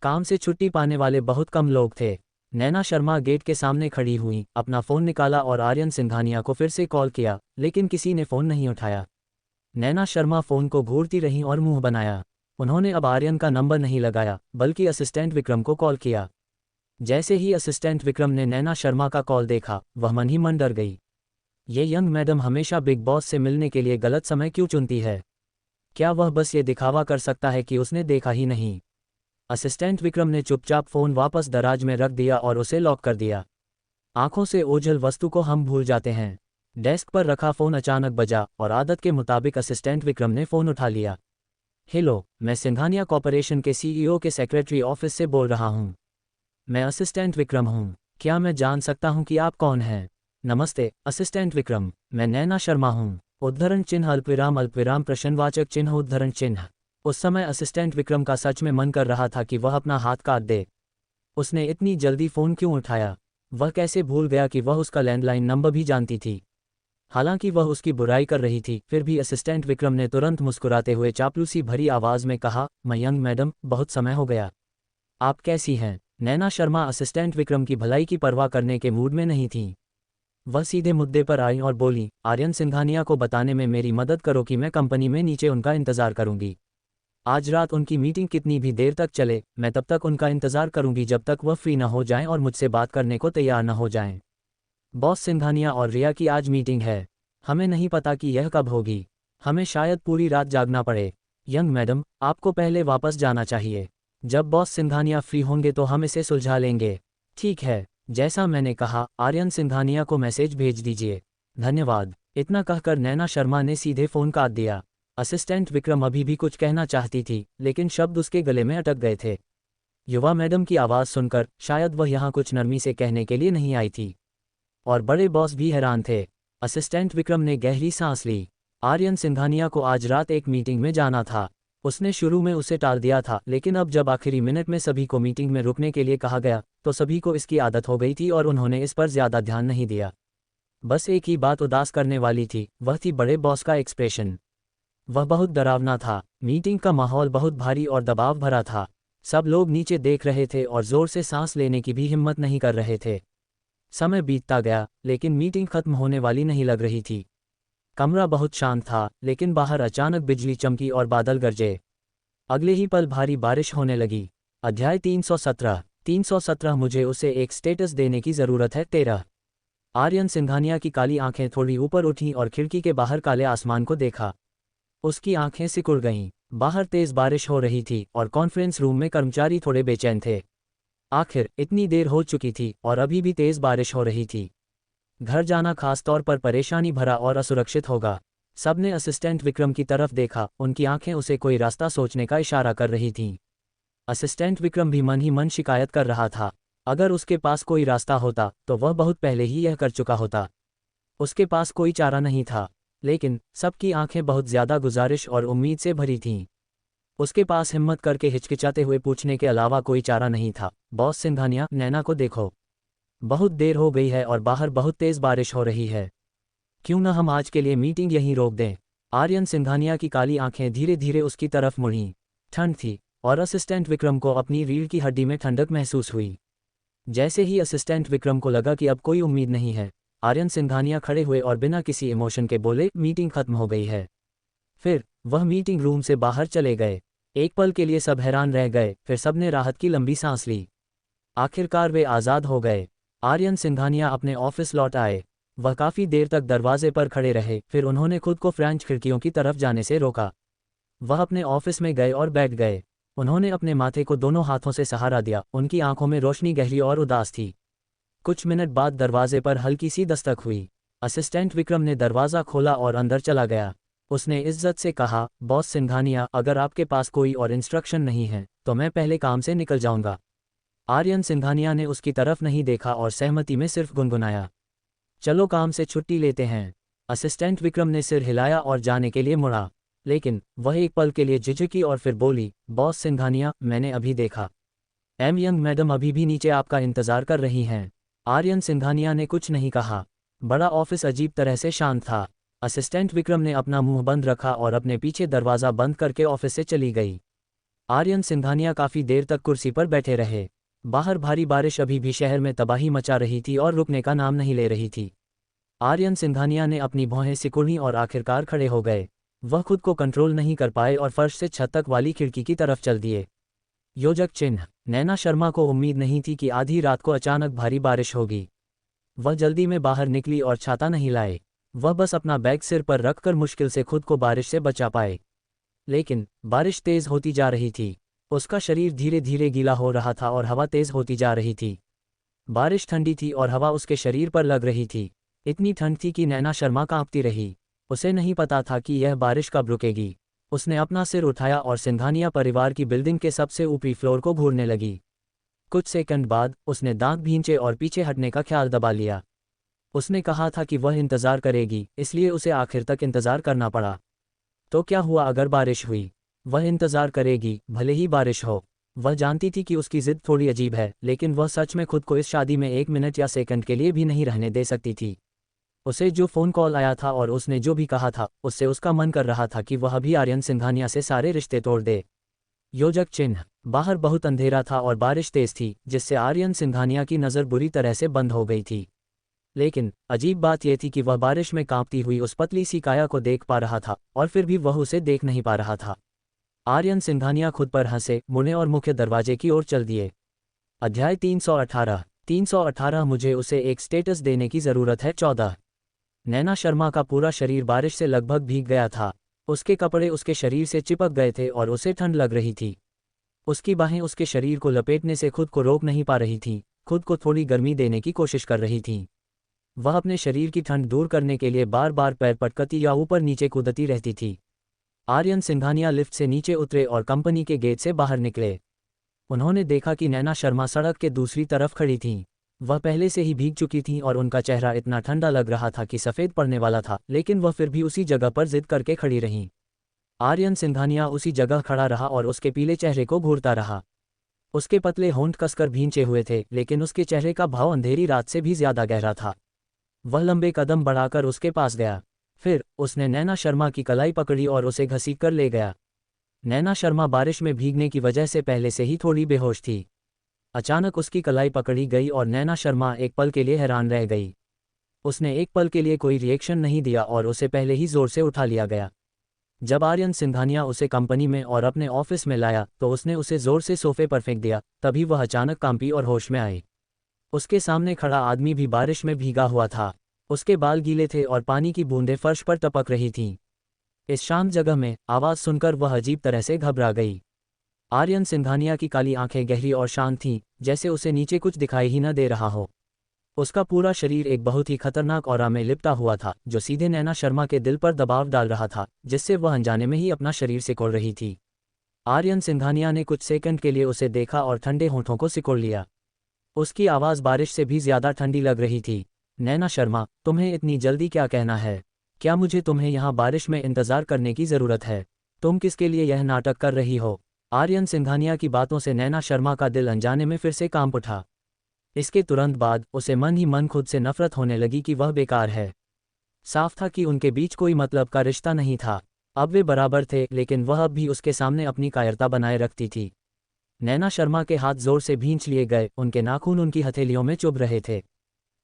काम से छुट्टी पाने वाले बहुत कम लोग थे। नैना शर्मा गेट के सामने खड़ी हुई, अपना फ़ोन निकाला और आर्यन सिंघानिया को फिर से कॉल किया, लेकिन किसी ने फ़ोन नहीं उठाया। नैना शर्मा फ़ोन को घूरती रहीं और मुंह बनाया। उन्होंने अब आर्यन का नंबर नहीं लगाया, बल्कि असिस्टेंट विक्रम को कॉल किया। जैसे ही असिस्टेंट विक्रम ने नैना शर्मा का कॉल देखा, वह मन ही मन डर गई। ये यंग मैडम हमेशा बिग बॉस से मिलने के लिए गलत समय क्यों चुनती है? क्या वह बस ये दिखावा कर सकता है कि उसने देखा ही नहीं? असिस्टेंट विक्रम ने चुपचाप फ़ोन वापस दराज में रख दिया और उसे लॉक कर दिया। आंखों से ओझल वस्तु को हम भूल जाते हैं। डेस्क पर रखा फ़ोन अचानक बजा और आदत के मुताबिक असिस्टेंट विक्रम ने फ़ोन उठा लिया। हेलो, मैं सिंघानिया कॉर्पोरेशन के सीईओ के सेक्रेटरी ऑफिस से बोल रहा हूँ। मैं असिस्टेंट विक्रम हूँ। क्या मैं जान सकता हूँ कि आप कौन हैं? नमस्ते असिस्टेंट विक्रम, मैं नैना शर्मा हूँ। उद्धरण चिन्ह अल्पविराम प्रश्नवाचक चिन्ह उद्धरण चिन्ह। उस समय असिस्टेंट विक्रम का सच में मन कर रहा था कि वह अपना हाथ काट दे। उसने इतनी जल्दी फ़ोन क्यों उठाया? वह कैसे भूल गया कि वह उसका लैंडलाइन नंबर भी जानती थी? हालांकि वह उसकी बुराई कर रही थी, फिर भी असिस्टेंट विक्रम ने तुरंत मुस्कुराते हुए चापलूसी भरी आवाज़ में कहा, मयंक मैडम, बहुत समय हो गया। आप कैसी हैं? नैना शर्मा असिस्टेंट विक्रम की भलाई की परवाह करने के मूड में नहीं थीं। वह सीधे मुद्दे पर आई और बोली, आर्यन सिंघानिया को बताने में मेरी मदद करो कि मैं कंपनी में नीचे उनका इंतज़ार करूंगी। आज रात उनकी मीटिंग कितनी भी देर तक चले, मैं तब तक उनका इंतज़ार करूंगी जब तक वह फ्री न हो जाएं और मुझसे बात करने को तैयार न हो जाएं। बॉस सिंघानिया और रिया की आज मीटिंग है। हमें नहीं पता कि यह कब होगी। हमें शायद पूरी रात जागना पड़े। यंग मैडम, आपको पहले वापस जाना चाहिए। जब बॉस सिंघानिया फ्री होंगे तो हम इसे सुलझा लेंगे। ठीक है, जैसा मैंने कहा, आर्यन सिंघानिया को मैसेज भेज दीजिए। धन्यवाद। इतना कहकर नैना शर्मा ने सीधे फ़ोन काट दिया। असिस्टेंट विक्रम अभी भी कुछ कहना चाहती थी, लेकिन शब्द उसके गले में अटक गए थे। युवा मैडम की आवाज़ सुनकर शायद वह यहाँ कुछ नरमी से कहने के लिए नहीं आई थी। और बड़े बॉस भी हैरान थे। असिस्टेंट विक्रम ने गहरी सांस ली। आर्यन सिंघानिया को आज रात एक मीटिंग में जाना था। उसने शुरू में उसे टाल दिया था, लेकिन अब जब आखिरी मिनट में सभी को मीटिंग में रुकने के लिए कहा गया तो सभी को इसकी आदत हो गई थी और उन्होंने इस पर ज़्यादा ध्यान नहीं दिया। बस एक ही बात उदास करने वाली थी, वह थी बड़े बॉस का एक्सप्रेशन। वह बहुत डरावना था। मीटिंग का माहौल बहुत भारी और दबाव भरा था। सब लोग नीचे देख रहे थे और जोर से सांस लेने की भी हिम्मत नहीं कर रहे थे। समय बीतता गया, लेकिन मीटिंग खत्म होने वाली नहीं लग रही थी। कमरा बहुत शांत था, लेकिन बाहर अचानक बिजली चमकी और बादल गरजे। अगले ही पल भारी बारिश होने लगी। अध्याय 317 मुझे उसे एक स्टेटस देने की ज़रूरत है 13। आर्यन सिंघानिया की काली आंखें थोड़ी ऊपर उठीं और खिड़की के बाहर काले आसमान को देखा। उसकी आंखें सिकुड़ गईं। बाहर तेज बारिश हो रही थी और कॉन्फ्रेंस रूम में कर्मचारी थोड़े बेचैन थे। आखिर इतनी देर हो चुकी थी और अभी भी तेज बारिश हो रही थी। घर जाना खास तौर पर परेशानी भरा और असुरक्षित होगा। सबने असिस्टेंट विक्रम की तरफ देखा, उनकी आंखें उसे कोई रास्ता सोचने का इशारा कर रही थीं। असिस्टेंट विक्रम भी मन ही मन शिकायत कर रहा था। अगर उसके पास कोई रास्ता होता तो वह बहुत पहले ही यह कर चुका होता। उसके पास कोई चारा नहीं था, लेकिन सबकी आंखें बहुत ज़्यादा गुजारिश और उम्मीद से भरी थीं। उसके पास हिम्मत करके हिचकिचाते हुए पूछने के अलावा कोई चारा नहीं था। बॉस सिंघानिया, नैना को देखो। बहुत देर हो गई है और बाहर बहुत तेज बारिश हो रही है। क्यों न हम आज के लिए मीटिंग यहीं रोक दें। आर्यन सिंघानिया की काली आंखें धीरे धीरे उसकी तरफ मुड़ीं। ठंड थी और असिस्टेंट विक्रम को अपनी रीढ़ की हड्डी में ठंडक महसूस हुई। जैसे ही असिस्टेंट विक्रम को लगा कि अब कोई उम्मीद नहीं है, आर्यन सिंघानिया खड़े हुए और बिना किसी इमोशन के बोले, मीटिंग खत्म हो गई है। फिर वह मीटिंग रूम से बाहर चले गए। एक पल के लिए सब हैरान रह गए, फिर सबने राहत की लंबी सांस ली। आखिरकार वे आज़ाद हो गए। आर्यन सिंघानिया अपने ऑफिस लौट आए। वह काफ़ी देर तक दरवाजे पर खड़े रहे, फिर उन्होंने खुद को फ्रेंच खिड़कियों की तरफ जाने से रोका। वह अपने ऑफिस में गए और बैठ गए। उन्होंने अपने माथे को दोनों हाथों से सहारा दिया। उनकी आंखों में रोशनी गहरी और उदास थी। कुछ मिनट बाद दरवाजे पर हल्की सी दस्तक हुई। असिस्टेंट विक्रम ने दरवाज़ा खोला और अंदर चला गया। उसने इज्जत से कहा, बॉस सिंघानिया, अगर आपके पास कोई और इंस्ट्रक्शन नहीं है तो मैं पहले काम से निकल जाऊंगा। आर्यन सिंघानिया ने उसकी तरफ नहीं देखा और सहमति में सिर्फ गुनगुनाया, चलो काम से छुट्टी लेते हैं। असिस्टेंट विक्रम ने सिर हिलाया और जाने के लिए मुड़ा, लेकिन वह एक पल के लिए झिझकी और फिर बोली, बॉस सिंघानिया, मैंने अभी देखा। यंग मैडम अभी भी नीचे आपका इंतज़ार कर रही हैं। आर्यन सिंघानिया ने कुछ नहीं कहा। बड़ा ऑफिस अजीब तरह से शांत था। असिस्टेंट विक्रम ने अपना मुंह बंद रखा और अपने पीछे दरवाज़ा बंद करके ऑफिस से चली गई। आर्यन सिंघानिया काफ़ी देर तक कुर्सी पर बैठे रहे। बाहर भारी बारिश अभी भी शहर में तबाही मचा रही थी और रुकने का नाम नहीं ले रही थी। आर्यन सिंघानिया ने अपनी भौहें सिकुड़ी और आखिरकार खड़े हो गए। वह खुद को कंट्रोल नहीं कर पाए और फर्श से छत तक वाली खिड़की की तरफ चल दिए। योजक चिन्ह। नैना शर्मा को उम्मीद नहीं थी कि आधी रात को अचानक भारी बारिश होगी। वह जल्दी में बाहर निकली और छाता नहीं लाए। वह बस अपना बैग सिर पर रखकर मुश्किल से खुद को बारिश से बचा पाए। लेकिन बारिश तेज होती जा रही थी। उसका शरीर धीरे धीरे गीला हो रहा था और हवा तेज होती जा रही थी। बारिश ठंडी थी और हवा उसके शरीर पर लग रही थी। इतनी ठंड थी कि नैना शर्मा कांपती रही। उसे नहीं पता था कि यह बारिश कब रुकेगी। उसने अपना सिर उठाया और सिंघानिया परिवार की बिल्डिंग के सबसे ऊपरी फ्लोर को घूरने लगी। कुछ सेकंड बाद उसने दांत भींचे और पीछे हटने का ख्याल दबा लिया। उसने कहा था कि वह इंतज़ार करेगी, इसलिए उसे आखिर तक इंतज़ार करना पड़ा। तो क्या हुआ अगर बारिश हुई? वह इंतज़ार करेगी, भले ही बारिश हो। वह जानती थी कि उसकी ज़िद थोड़ी अजीब है, लेकिन वह सच में खुद को इस शादी में एक मिनट या सेकंड के लिए भी नहीं रहने दे सकती थी। उसे जो फ़ोन कॉल आया था और उसने जो भी कहा था, उससे उसका मन कर रहा था कि वह अभी आर्यन सिंघानिया से सारे रिश्ते तोड़ दे। योजक चिन्ह। बाहर बहुत अंधेरा था और बारिश तेज थी, जिससे आर्यन सिंघानिया की नज़र बुरी तरह से बंद हो गई थी। लेकिन अजीब बात यह थी कि वह बारिश में कांपती हुई उस पतली सी काया को देख पा रहा था और फिर भी वह उसे देख नहीं पा रहा था। आर्यन सिंघानिया खुद पर हंसे, मुड़े और मुख्य दरवाजे की ओर चल दिए। अध्याय 318 मुझे उसे एक स्टेटस देने की ज़रूरत है 14। नैना शर्मा का पूरा शरीर बारिश से लगभग भीग गया था। उसके कपड़े उसके शरीर से चिपक गए थे और उसे ठंड लग रही थी। उसकी बाहें उसके शरीर को लपेटने से खुद को रोक नहीं पा रही थीं, खुद को थोड़ी गर्मी देने की कोशिश कर रही थीं। वह अपने शरीर की ठंड दूर करने के लिए बार बार पैर पटकती या ऊपर नीचे कूदती रहती थी। आर्यन सिंघानिया लिफ्ट से नीचे उतरे और कंपनी के गेट से बाहर निकले। उन्होंने देखा कि नैना शर्मा सड़क के दूसरी तरफ खड़ी थीं। वह पहले से ही भीग चुकी थीं और उनका चेहरा इतना ठंडा लग रहा था कि सफ़ेद पड़ने वाला था, लेकिन वह फिर भी उसी जगह पर जिद करके खड़ी रहीं। आर्यन सिंघानिया उसी जगह खड़ा रहा और उसके पीले चेहरे को घूरता रहा। उसके पतले होंठ कसकर भींचे हुए थे, लेकिन उसके चेहरे का भाव अंधेरी रात से भी ज्यादा गहरा था। वह लंबे कदम बढ़ाकर उसके पास गया। फिर उसने नैना शर्मा की कलाई पकड़ी और उसे घसीट कर ले गया। नैना शर्मा बारिश में भीगने की वजह से पहले से ही थोड़ी बेहोश थी। अचानक उसकी कलाई पकड़ी गई और नैना शर्मा एक पल के लिए हैरान रह गई। उसने एक पल के लिए कोई रिएक्शन नहीं दिया और उसे पहले ही जोर से उठा लिया गया। जब आर्यन सिंघानिया उसे कंपनी में और अपने ऑफिस में लाया तो उसने उसे जोर से सोफे पर फेंक दिया। तभी वह अचानक कांपी और होश में आई। उसके सामने खड़ा आदमी भी बारिश में भीगा हुआ था। उसके बाल गीले थे और पानी की बूंदें फर्श पर टपक रही थीं। इस शांत जगह में आवाज़ सुनकर वह अजीब तरह से घबरा गई। आर्यन सिंघानिया की काली आंखें गहरी और शांत थीं, जैसे उसे नीचे कुछ दिखाई ही न दे रहा हो। उसका पूरा शरीर एक बहुत ही खतरनाक ऑरा में लिपटा हुआ था, जो सीधे नैना शर्मा के दिल पर दबाव डाल रहा था, जिससे वह अनजाने में ही अपना शरीर सिकोड़ रही थी। आर्यन सिंघानिया ने कुछ सेकंड के लिए उसे देखा और ठंडे होंठों को सिकोड़ लिया। उसकी आवाज़ बारिश से भी ज्यादा ठंडी लग रही थी। नैना शर्मा, तुम्हें इतनी जल्दी क्या कहना है? क्या मुझे तुम्हें यहाँ बारिश में इंतजार करने की ज़रूरत है? तुम किसके लिए यह नाटक कर रही हो? आर्यन सिंघानिया की बातों से नैना शर्मा का दिल अनजाने में फिर से कांप उठा। इसके तुरंत बाद उसे मन ही मन खुद से नफरत होने लगी कि वह बेकार है। साफ था कि उनके बीच कोई मतलब का रिश्ता नहीं था। अब वे बराबर थे, लेकिन वह अब भी उसके सामने अपनी कायरता बनाए रखती थी। नैना शर्मा के हाथ जोर से भींच लिए गए, उनके नाखून उनकी हथेलियों में चुभ रहे थे।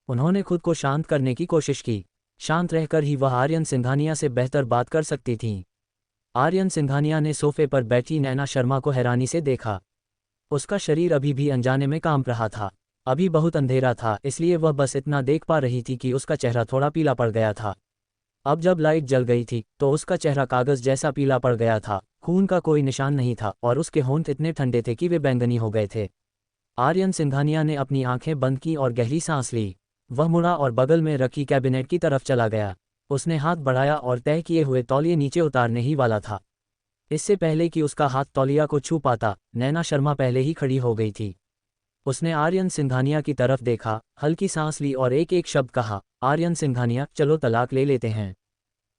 उन्होंने खुद को शांत करने की कोशिश की। शांत रहकर ही वह आर्यन सिंघानिया से बेहतर बात कर सकती थीं। आर्यन सिंघानिया ने सोफे पर बैठी नैना शर्मा को हैरानी से देखा। उसका शरीर अभी भी अनजाने में कांप रहा था। अभी बहुत अंधेरा था, इसलिए वह बस इतना देख पा रही थी कि उसका चेहरा थोड़ा पीला पड़ गया था। अब जब लाइट जल गई थी तो उसका चेहरा कागज जैसा पीला पड़ गया था। खून का कोई निशान नहीं था और उसके होंठ इतने ठंडे थे कि वे बैंगनी हो गए थे। आर्यन सिंघानिया ने अपनी आंखें बंद की और गहरी सांस ली। वह मुड़ा और बगल में रखी कैबिनेट की तरफ चला गया। उसने हाथ बढ़ाया और तय किए हुए तौलिए नीचे उतारने ही वाला था। इससे पहले कि उसका हाथ तौलिया को छू पाता, नैना शर्मा पहले ही खड़ी हो गई थी। उसने आर्यन सिंघानिया की तरफ देखा, हल्की सांस ली और एक एक शब्द कहा, आर्यन सिंघानिया, चलो तलाक ले लेते हैं।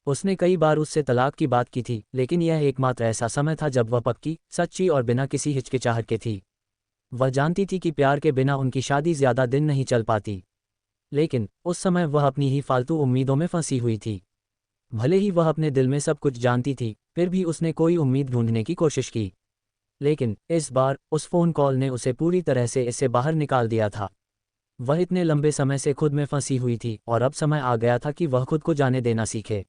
उसने कई बार उससे तलाक की बात की थी, लेकिन यह एकमात्र ऐसा समय था जब वह पक्की, सच्ची और बिना किसी हिचकिचाहट के थी। वह जानती थी कि प्यार के बिना उनकी शादी ज्यादा दिन नहीं चल पाती, लेकिन उस समय वह अपनी ही फालतू उम्मीदों में फंसी हुई थी। भले ही वह अपने दिल में सब कुछ जानती थी, फिर भी उसने कोई उम्मीद ढूंढने की कोशिश की। लेकिन इस बार उस फोन कॉल ने उसे पूरी तरह से इससे बाहर निकाल दिया था। वह इतने लंबे समय से खुद में फंसी हुई थी और अब समय आ गया था कि वह खुद को जाने देना सीखे।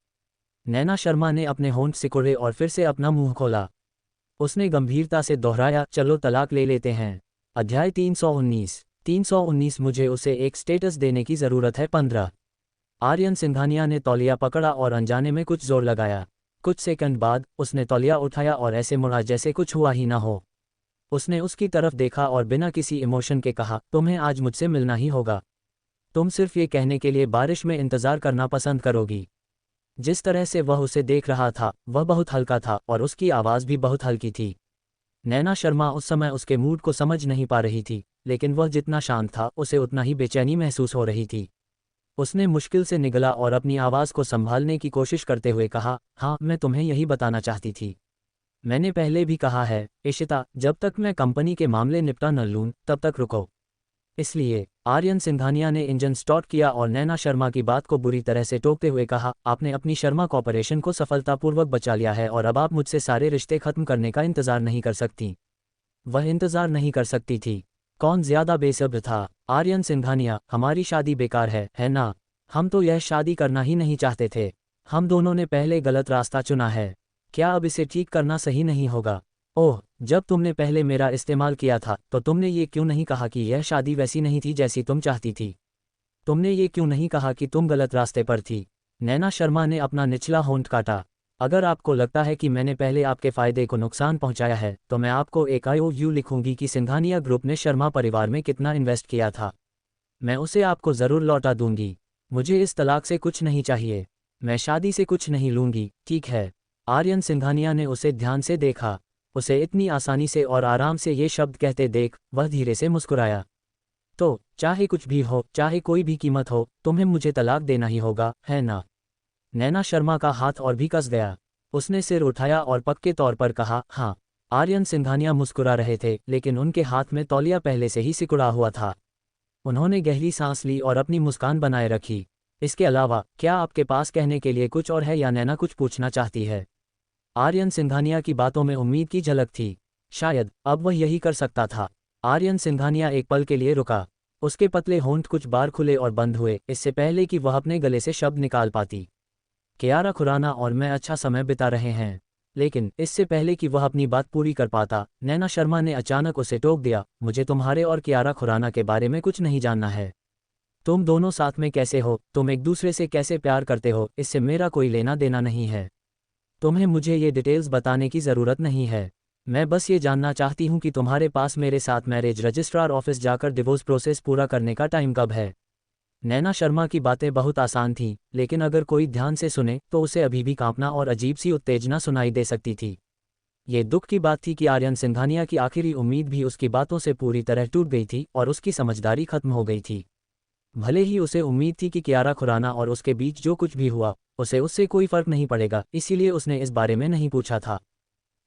नैना शर्मा ने अपने होंठ सिकुड़े और फिर से अपना मुंह खोला। उसने गंभीरता से दोहराया, चलो तलाक ले लेते हैं। अध्याय 319 मुझे उसे एक स्टेटस देने की ज़रूरत है 15। आर्यन सिंघानिया ने तौलिया पकड़ा और अनजाने में कुछ जोर लगाया। कुछ सेकंड बाद उसने तौलिया उठाया और ऐसे मुड़ा जैसे कुछ हुआ ही ना हो। उसने उसकी तरफ देखा और बिना किसी इमोशन के कहा, तुम्हें आज मुझसे मिलना ही होगा। तुम सिर्फ ये कहने के लिए बारिश में इंतज़ार करना पसंद करोगी। जिस तरह से वह उसे देख रहा था वह बहुत हल्का था और उसकी आवाज़ भी बहुत हल्की थी। नैना शर्मा उस समय उसके मूड को समझ नहीं पा रही थी, लेकिन वह जितना शांत था उसे उतना ही बेचैनी महसूस हो रही थी। उसने मुश्किल से निगला और अपनी आवाज़ को संभालने की कोशिश करते हुए कहा, हाँ, मैं तुम्हें यही बताना चाहती थी। मैंने पहले भी कहा है, इशिता, जब तक मैं कंपनी के मामले निपटा न लूँ तब तक रुको। इसलिए आर्यन सिंघानिया ने इंजन स्टार्ट किया और नैना शर्मा की बात को बुरी तरह से टोकते हुए कहा, आपने अपनी शर्मा कॉर्पोरेशन को सफलतापूर्वक बचा लिया है और अब आप मुझसे सारे रिश्ते खत्म करने का इंतजार नहीं कर सकती। वह इंतजार नहीं कर सकती थी। कौन ज्यादा बेसब्र था? आर्यन सिंघानिया, हमारी शादी बेकार है ना? हम तो यह शादी करना ही नहीं चाहते थे। हम दोनों ने पहले गलत रास्ता चुना है। क्या अब इसे ठीक करना सही नहीं होगा? ओह, जब तुमने पहले मेरा इस्तेमाल किया था तो तुमने ये क्यों नहीं कहा कि यह शादी वैसी नहीं थी जैसी तुम चाहती थी? तुमने ये क्यों नहीं कहा कि तुम गलत रास्ते पर थी? नैना शर्मा ने अपना निचला होंठ काटा। अगर आपको लगता है कि मैंने पहले आपके फ़ायदे को नुकसान पहुंचाया है तो मैं आपको एक IOU लिखूंगी कि सिंघानिया ग्रुप ने शर्मा परिवार में कितना इन्वेस्ट किया था। मैं उसे आपको ज़रूर लौटा दूंगी। मुझे इस तलाक से कुछ नहीं चाहिए। मैं शादी से कुछ नहीं लूंगी, ठीक है? आर्यन सिंघानिया ने उसे ध्यान से देखा। उसे इतनी आसानी से और आराम से ये शब्द कहते देख वह धीरे से मुस्कुराया। तो चाहे कुछ भी हो, चाहे कोई भी कीमत हो, तुम्हें मुझे तलाक देना ही होगा, है ना? नैना शर्मा का हाथ और भी कस गया। उसने सिर उठाया और पक्के तौर पर कहा, हाँ। आर्यन सिंघानिया मुस्कुरा रहे थे, लेकिन उनके हाथ में तौलिया पहले से ही सिकुड़ा हुआ था। उन्होंने गहरी सांस ली और अपनी मुस्कान बनाए रखी। इसके अलावा क्या आपके पास कहने के लिए कुछ और है या नैना कुछ पूछना चाहती है? आर्यन सिंघानिया की बातों में उम्मीद की झलक थी। शायद अब वह यही कर सकता था। आर्यन सिंघानिया एक पल के लिए रुका। उसके पतले होंठ कुछ बार खुले और बंद हुए, इससे पहले कि वह अपने गले से शब्द निकाल पाती। कियारा खुराना और मैं अच्छा समय बिता रहे हैं। लेकिन इससे पहले कि वह अपनी बात पूरी कर पाता, नैना शर्मा ने अचानक उसे टोक दिया, मुझे तुम्हारे और कियारा खुराना के बारे में कुछ नहीं जानना है। तुम दोनों साथ में कैसे हो, तुम एक दूसरे से कैसे प्यार करते हो, इससे मेरा कोई लेना देना नहीं है। तुम्हें मुझे ये डिटेल्स बताने की ज़रूरत नहीं है। मैं बस ये जानना चाहती हूँ कि तुम्हारे पास मेरे साथ मैरिज रजिस्ट्रार ऑफिस जाकर डिवोर्स प्रोसेस पूरा करने का टाइम कब है? नैना शर्मा की बातें बहुत आसान थीं, लेकिन अगर कोई ध्यान से सुने तो उसे अभी भी कांपना और अजीब सी उत्तेजना सुनाई दे सकती थी। ये दुख की बात थी कि आर्यन सिंघानिया की आखिरी उम्मीद भी उसकी बातों से पूरी तरह टूट गई थी और उसकी समझदारी खत्म हो गई थी। भले ही उसे उम्मीद थी कि कियारा खुराना और उसके बीच जो कुछ भी हुआ, उसे उससे कोई फर्क नहीं पड़ेगा, इसीलिए उसने इस बारे में नहीं पूछा था।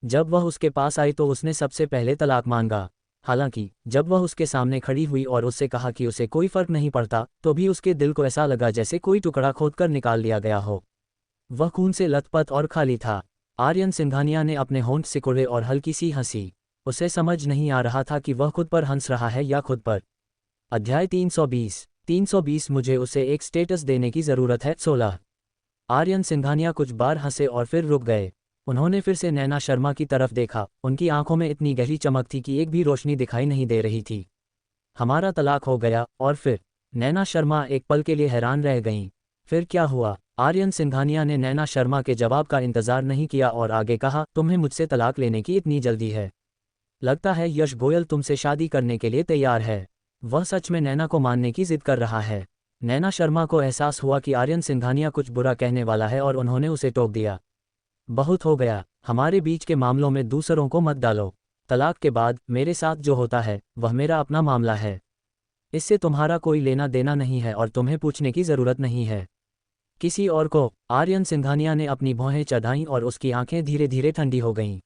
जब वह उसके पास आई तो उसने सबसे पहले तलाक मांगा। हालांकि जब वह उसके सामने खड़ी हुई और उससे कहा कि उसे कोई फर्क नहीं पड़ता, तो भी उसके दिल को ऐसा लगा जैसे कोई टुकड़ा खोदकर निकाल लिया गया हो। वह खून से लथपथ और खाली था। आर्यन सिंघानिया ने अपने होंठ सिकुड़े और हल्की सी हंसी। उसे समझ नहीं आ रहा था कि वह खुद पर हंस रहा है या खुद पर। अध्याय 320 मुझे उसे एक स्टेटस देने की ज़रूरत है 16। आर्यन सिंघानिया कुछ बार हंसे और फिर रुक गए। उन्होंने फिर से नैना शर्मा की तरफ देखा। उनकी आंखों में इतनी गहरी चमक थी कि एक भी रोशनी दिखाई नहीं दे रही थी। हमारा तलाक हो गया और फिर? नैना शर्मा एक पल के लिए हैरान रह गईं। फिर क्या हुआ? आर्यन सिंघानिया ने नैना शर्मा के जवाब का इंतजार नहीं किया और आगे कहा, तुम्हें मुझसे तलाक लेने की इतनी जल्दी है? लगता है यश गोयल तुमसे शादी करने के लिए तैयार है। वह सच में नैना को मानने की जिद कर रहा है। नैना शर्मा को एहसास हुआ कि आर्यन सिंघानिया कुछ बुरा कहने वाला है और उन्होंने उसे टोक दिया। बहुत हो गया, हमारे बीच के मामलों में दूसरों को मत डालो। तलाक के बाद मेरे साथ जो होता है वह मेरा अपना मामला है। इससे तुम्हारा कोई लेना देना नहीं है और तुम्हें पूछने की ज़रूरत नहीं है किसी और को। आर्यन सिंघानिया ने अपनी भौहें चढ़ाईं और उसकी आंखें धीरे धीरे ठंडी हो गईं।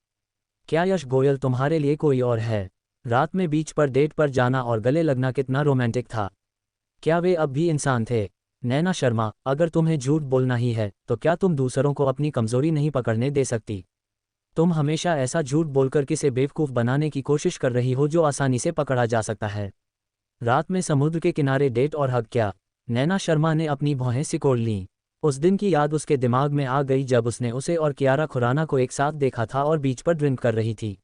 क्या यश गोयल तुम्हारे लिए कोई और है? रात में बीच पर डेट पर जाना और गले लगना कितना रोमांटिक था। क्या वे अब भी इंसान थे? नैना शर्मा, अगर तुम्हें झूठ बोलना ही है तो क्या तुम दूसरों को अपनी कमजोरी नहीं पकड़ने दे सकती? तुम हमेशा ऐसा झूठ बोलकर किसे बेवकूफ़ बनाने की कोशिश कर रही हो जो आसानी से पकड़ा जा सकता है। रात में समुद्र के किनारे डेट और हक क्या? नैना शर्मा ने अपनी भौहें सिकोड़ लीं। उस दिन की याद उसके दिमाग में आ गई जब उसने उसे और कियारा खुराना को एक साथ देखा था और बीच पर ड्रिंक कर रही थी।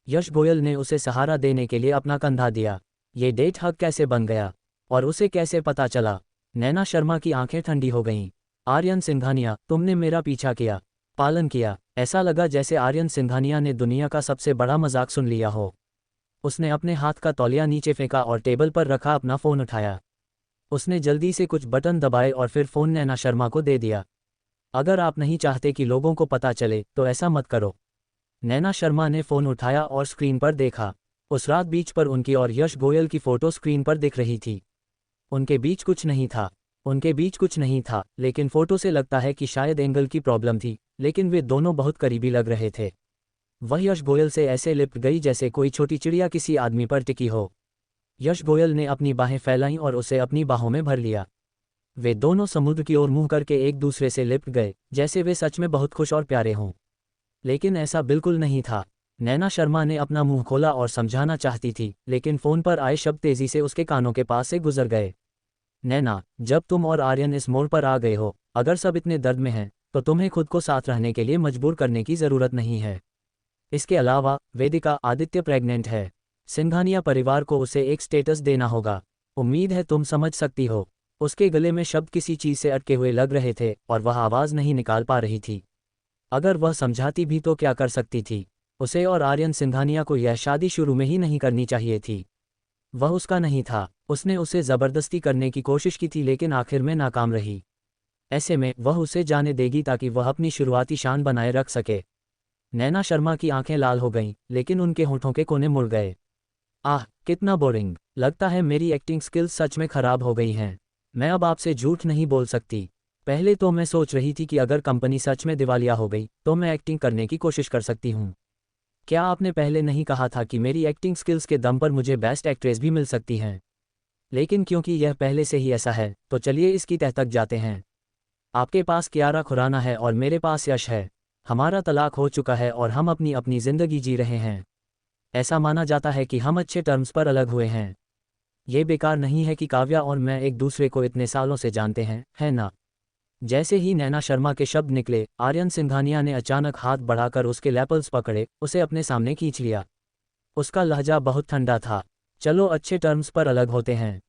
यश गोयल ने उसे सहारा देने के लिए अपना कंधा दिया। ये डेट हक कैसे बन गया? और उसे कैसे पता चला? नैना शर्मा की आंखें ठंडी हो गईं। आर्यन सिंघानिया, तुमने मेरा पीछा किया, पालन किया। ऐसा लगा जैसे आर्यन सिंघानिया ने दुनिया का सबसे बड़ा मजाक सुन लिया हो। उसने अपने हाथ का तौलिया नीचे फेंका और टेबल पर रखा अपना फ़ोन उठाया। उसने जल्दी से कुछ बटन दबाए और फिर फ़ोन नैना शर्मा को दे दिया। अगर आप नहीं चाहते कि लोगों को पता चले तो ऐसा मत करो। नैना शर्मा ने फ़ोन उठाया और स्क्रीन पर देखा। उस रात बीच पर उनकी और यश गोयल की फ़ोटो स्क्रीन पर दिख रही थी। उनके बीच कुछ नहीं था, लेकिन फ़ोटो से लगता है कि शायद एंगल की प्रॉब्लम थी, लेकिन वे दोनों बहुत करीबी लग रहे थे। वह यश गोयल से ऐसे लिपट गई जैसे कोई छोटी चिड़िया किसी आदमी पर टिकी हो। यश गोयल ने अपनी बाहें फैलाईं और उसे अपनी बाहों में भर लिया। वे दोनों समुद्र की ओर मुंह करके एक दूसरे से लिपट गए, जैसे वे सच में बहुत खुश और प्यारे हों। लेकिन ऐसा बिल्कुल नहीं था। नैना शर्मा ने अपना मुंह खोला और समझाना चाहती थी, लेकिन फ़ोन पर आए शब्द तेज़ी से उसके कानों के पास से गुजर गए। नैना, जब तुम और आर्यन इस मोड़ पर आ गए हो, अगर सब इतने दर्द में हैं, तो तुम्हें खुद को साथ रहने के लिए मजबूर करने की ज़रूरत नहीं है। इसके अलावा वेदिका आदित्य प्रेग्नेंट है। सिंघानिया परिवार को उसे एक स्टेटस देना होगा। उम्मीद है तुम समझ सकती हो। उसके गले में शब्द किसी चीज़ से अटके हुए लग रहे थे और वह आवाज़ नहीं निकाल पा रही थी। अगर वह समझाती भी तो क्या कर सकती थी? उसे और आर्यन सिंघानिया को यह शादी शुरू में ही नहीं करनी चाहिए थी। वह उसका नहीं था। उसने उसे ज़बरदस्ती करने की कोशिश की थी, लेकिन आखिर में नाकाम रही। ऐसे में वह उसे जाने देगी ताकि वह अपनी शुरुआती शान बनाए रख सके। नैना शर्मा की आंखें लाल हो गईं, लेकिन उनके होंठों के कोने मुड़ गए। आह, कितना बोरिंग। लगता है मेरी एक्टिंग स्किल्स सच में खराब हो गई हैं। मैं अब आपसे झूठ नहीं बोल सकती। पहले तो मैं सोच रही थी कि अगर कंपनी सच में दिवालिया हो गई तो मैं एक्टिंग करने की कोशिश कर सकती हूँ। क्या आपने पहले नहीं कहा था कि मेरी एक्टिंग स्किल्स के दम पर मुझे बेस्ट एक्ट्रेस भी मिल सकती हैं? लेकिन क्योंकि यह पहले से ही ऐसा है, तो चलिए इसकी तह तक जाते हैं। आपके पास कियारा खुराना है और मेरे पास यश है। हमारा तलाक हो चुका है और हम अपनी अपनी जिंदगी जी रहे हैं। ऐसा माना जाता है कि हम अच्छे टर्म्स पर अलग हुए हैं। ये बेकार नहीं है कि काव्या और मैं एक दूसरे को इतने सालों से जानते हैं, है ना? जैसे ही नैना शर्मा के शब्द निकले, आर्यन सिंघानिया ने अचानक हाथ बढ़ाकर उसके लैपल्स पकड़े, उसे अपने सामने खींच लिया। उसका लहजा बहुत ठंडा था। चलो अच्छे टर्म्स पर अलग होते हैं।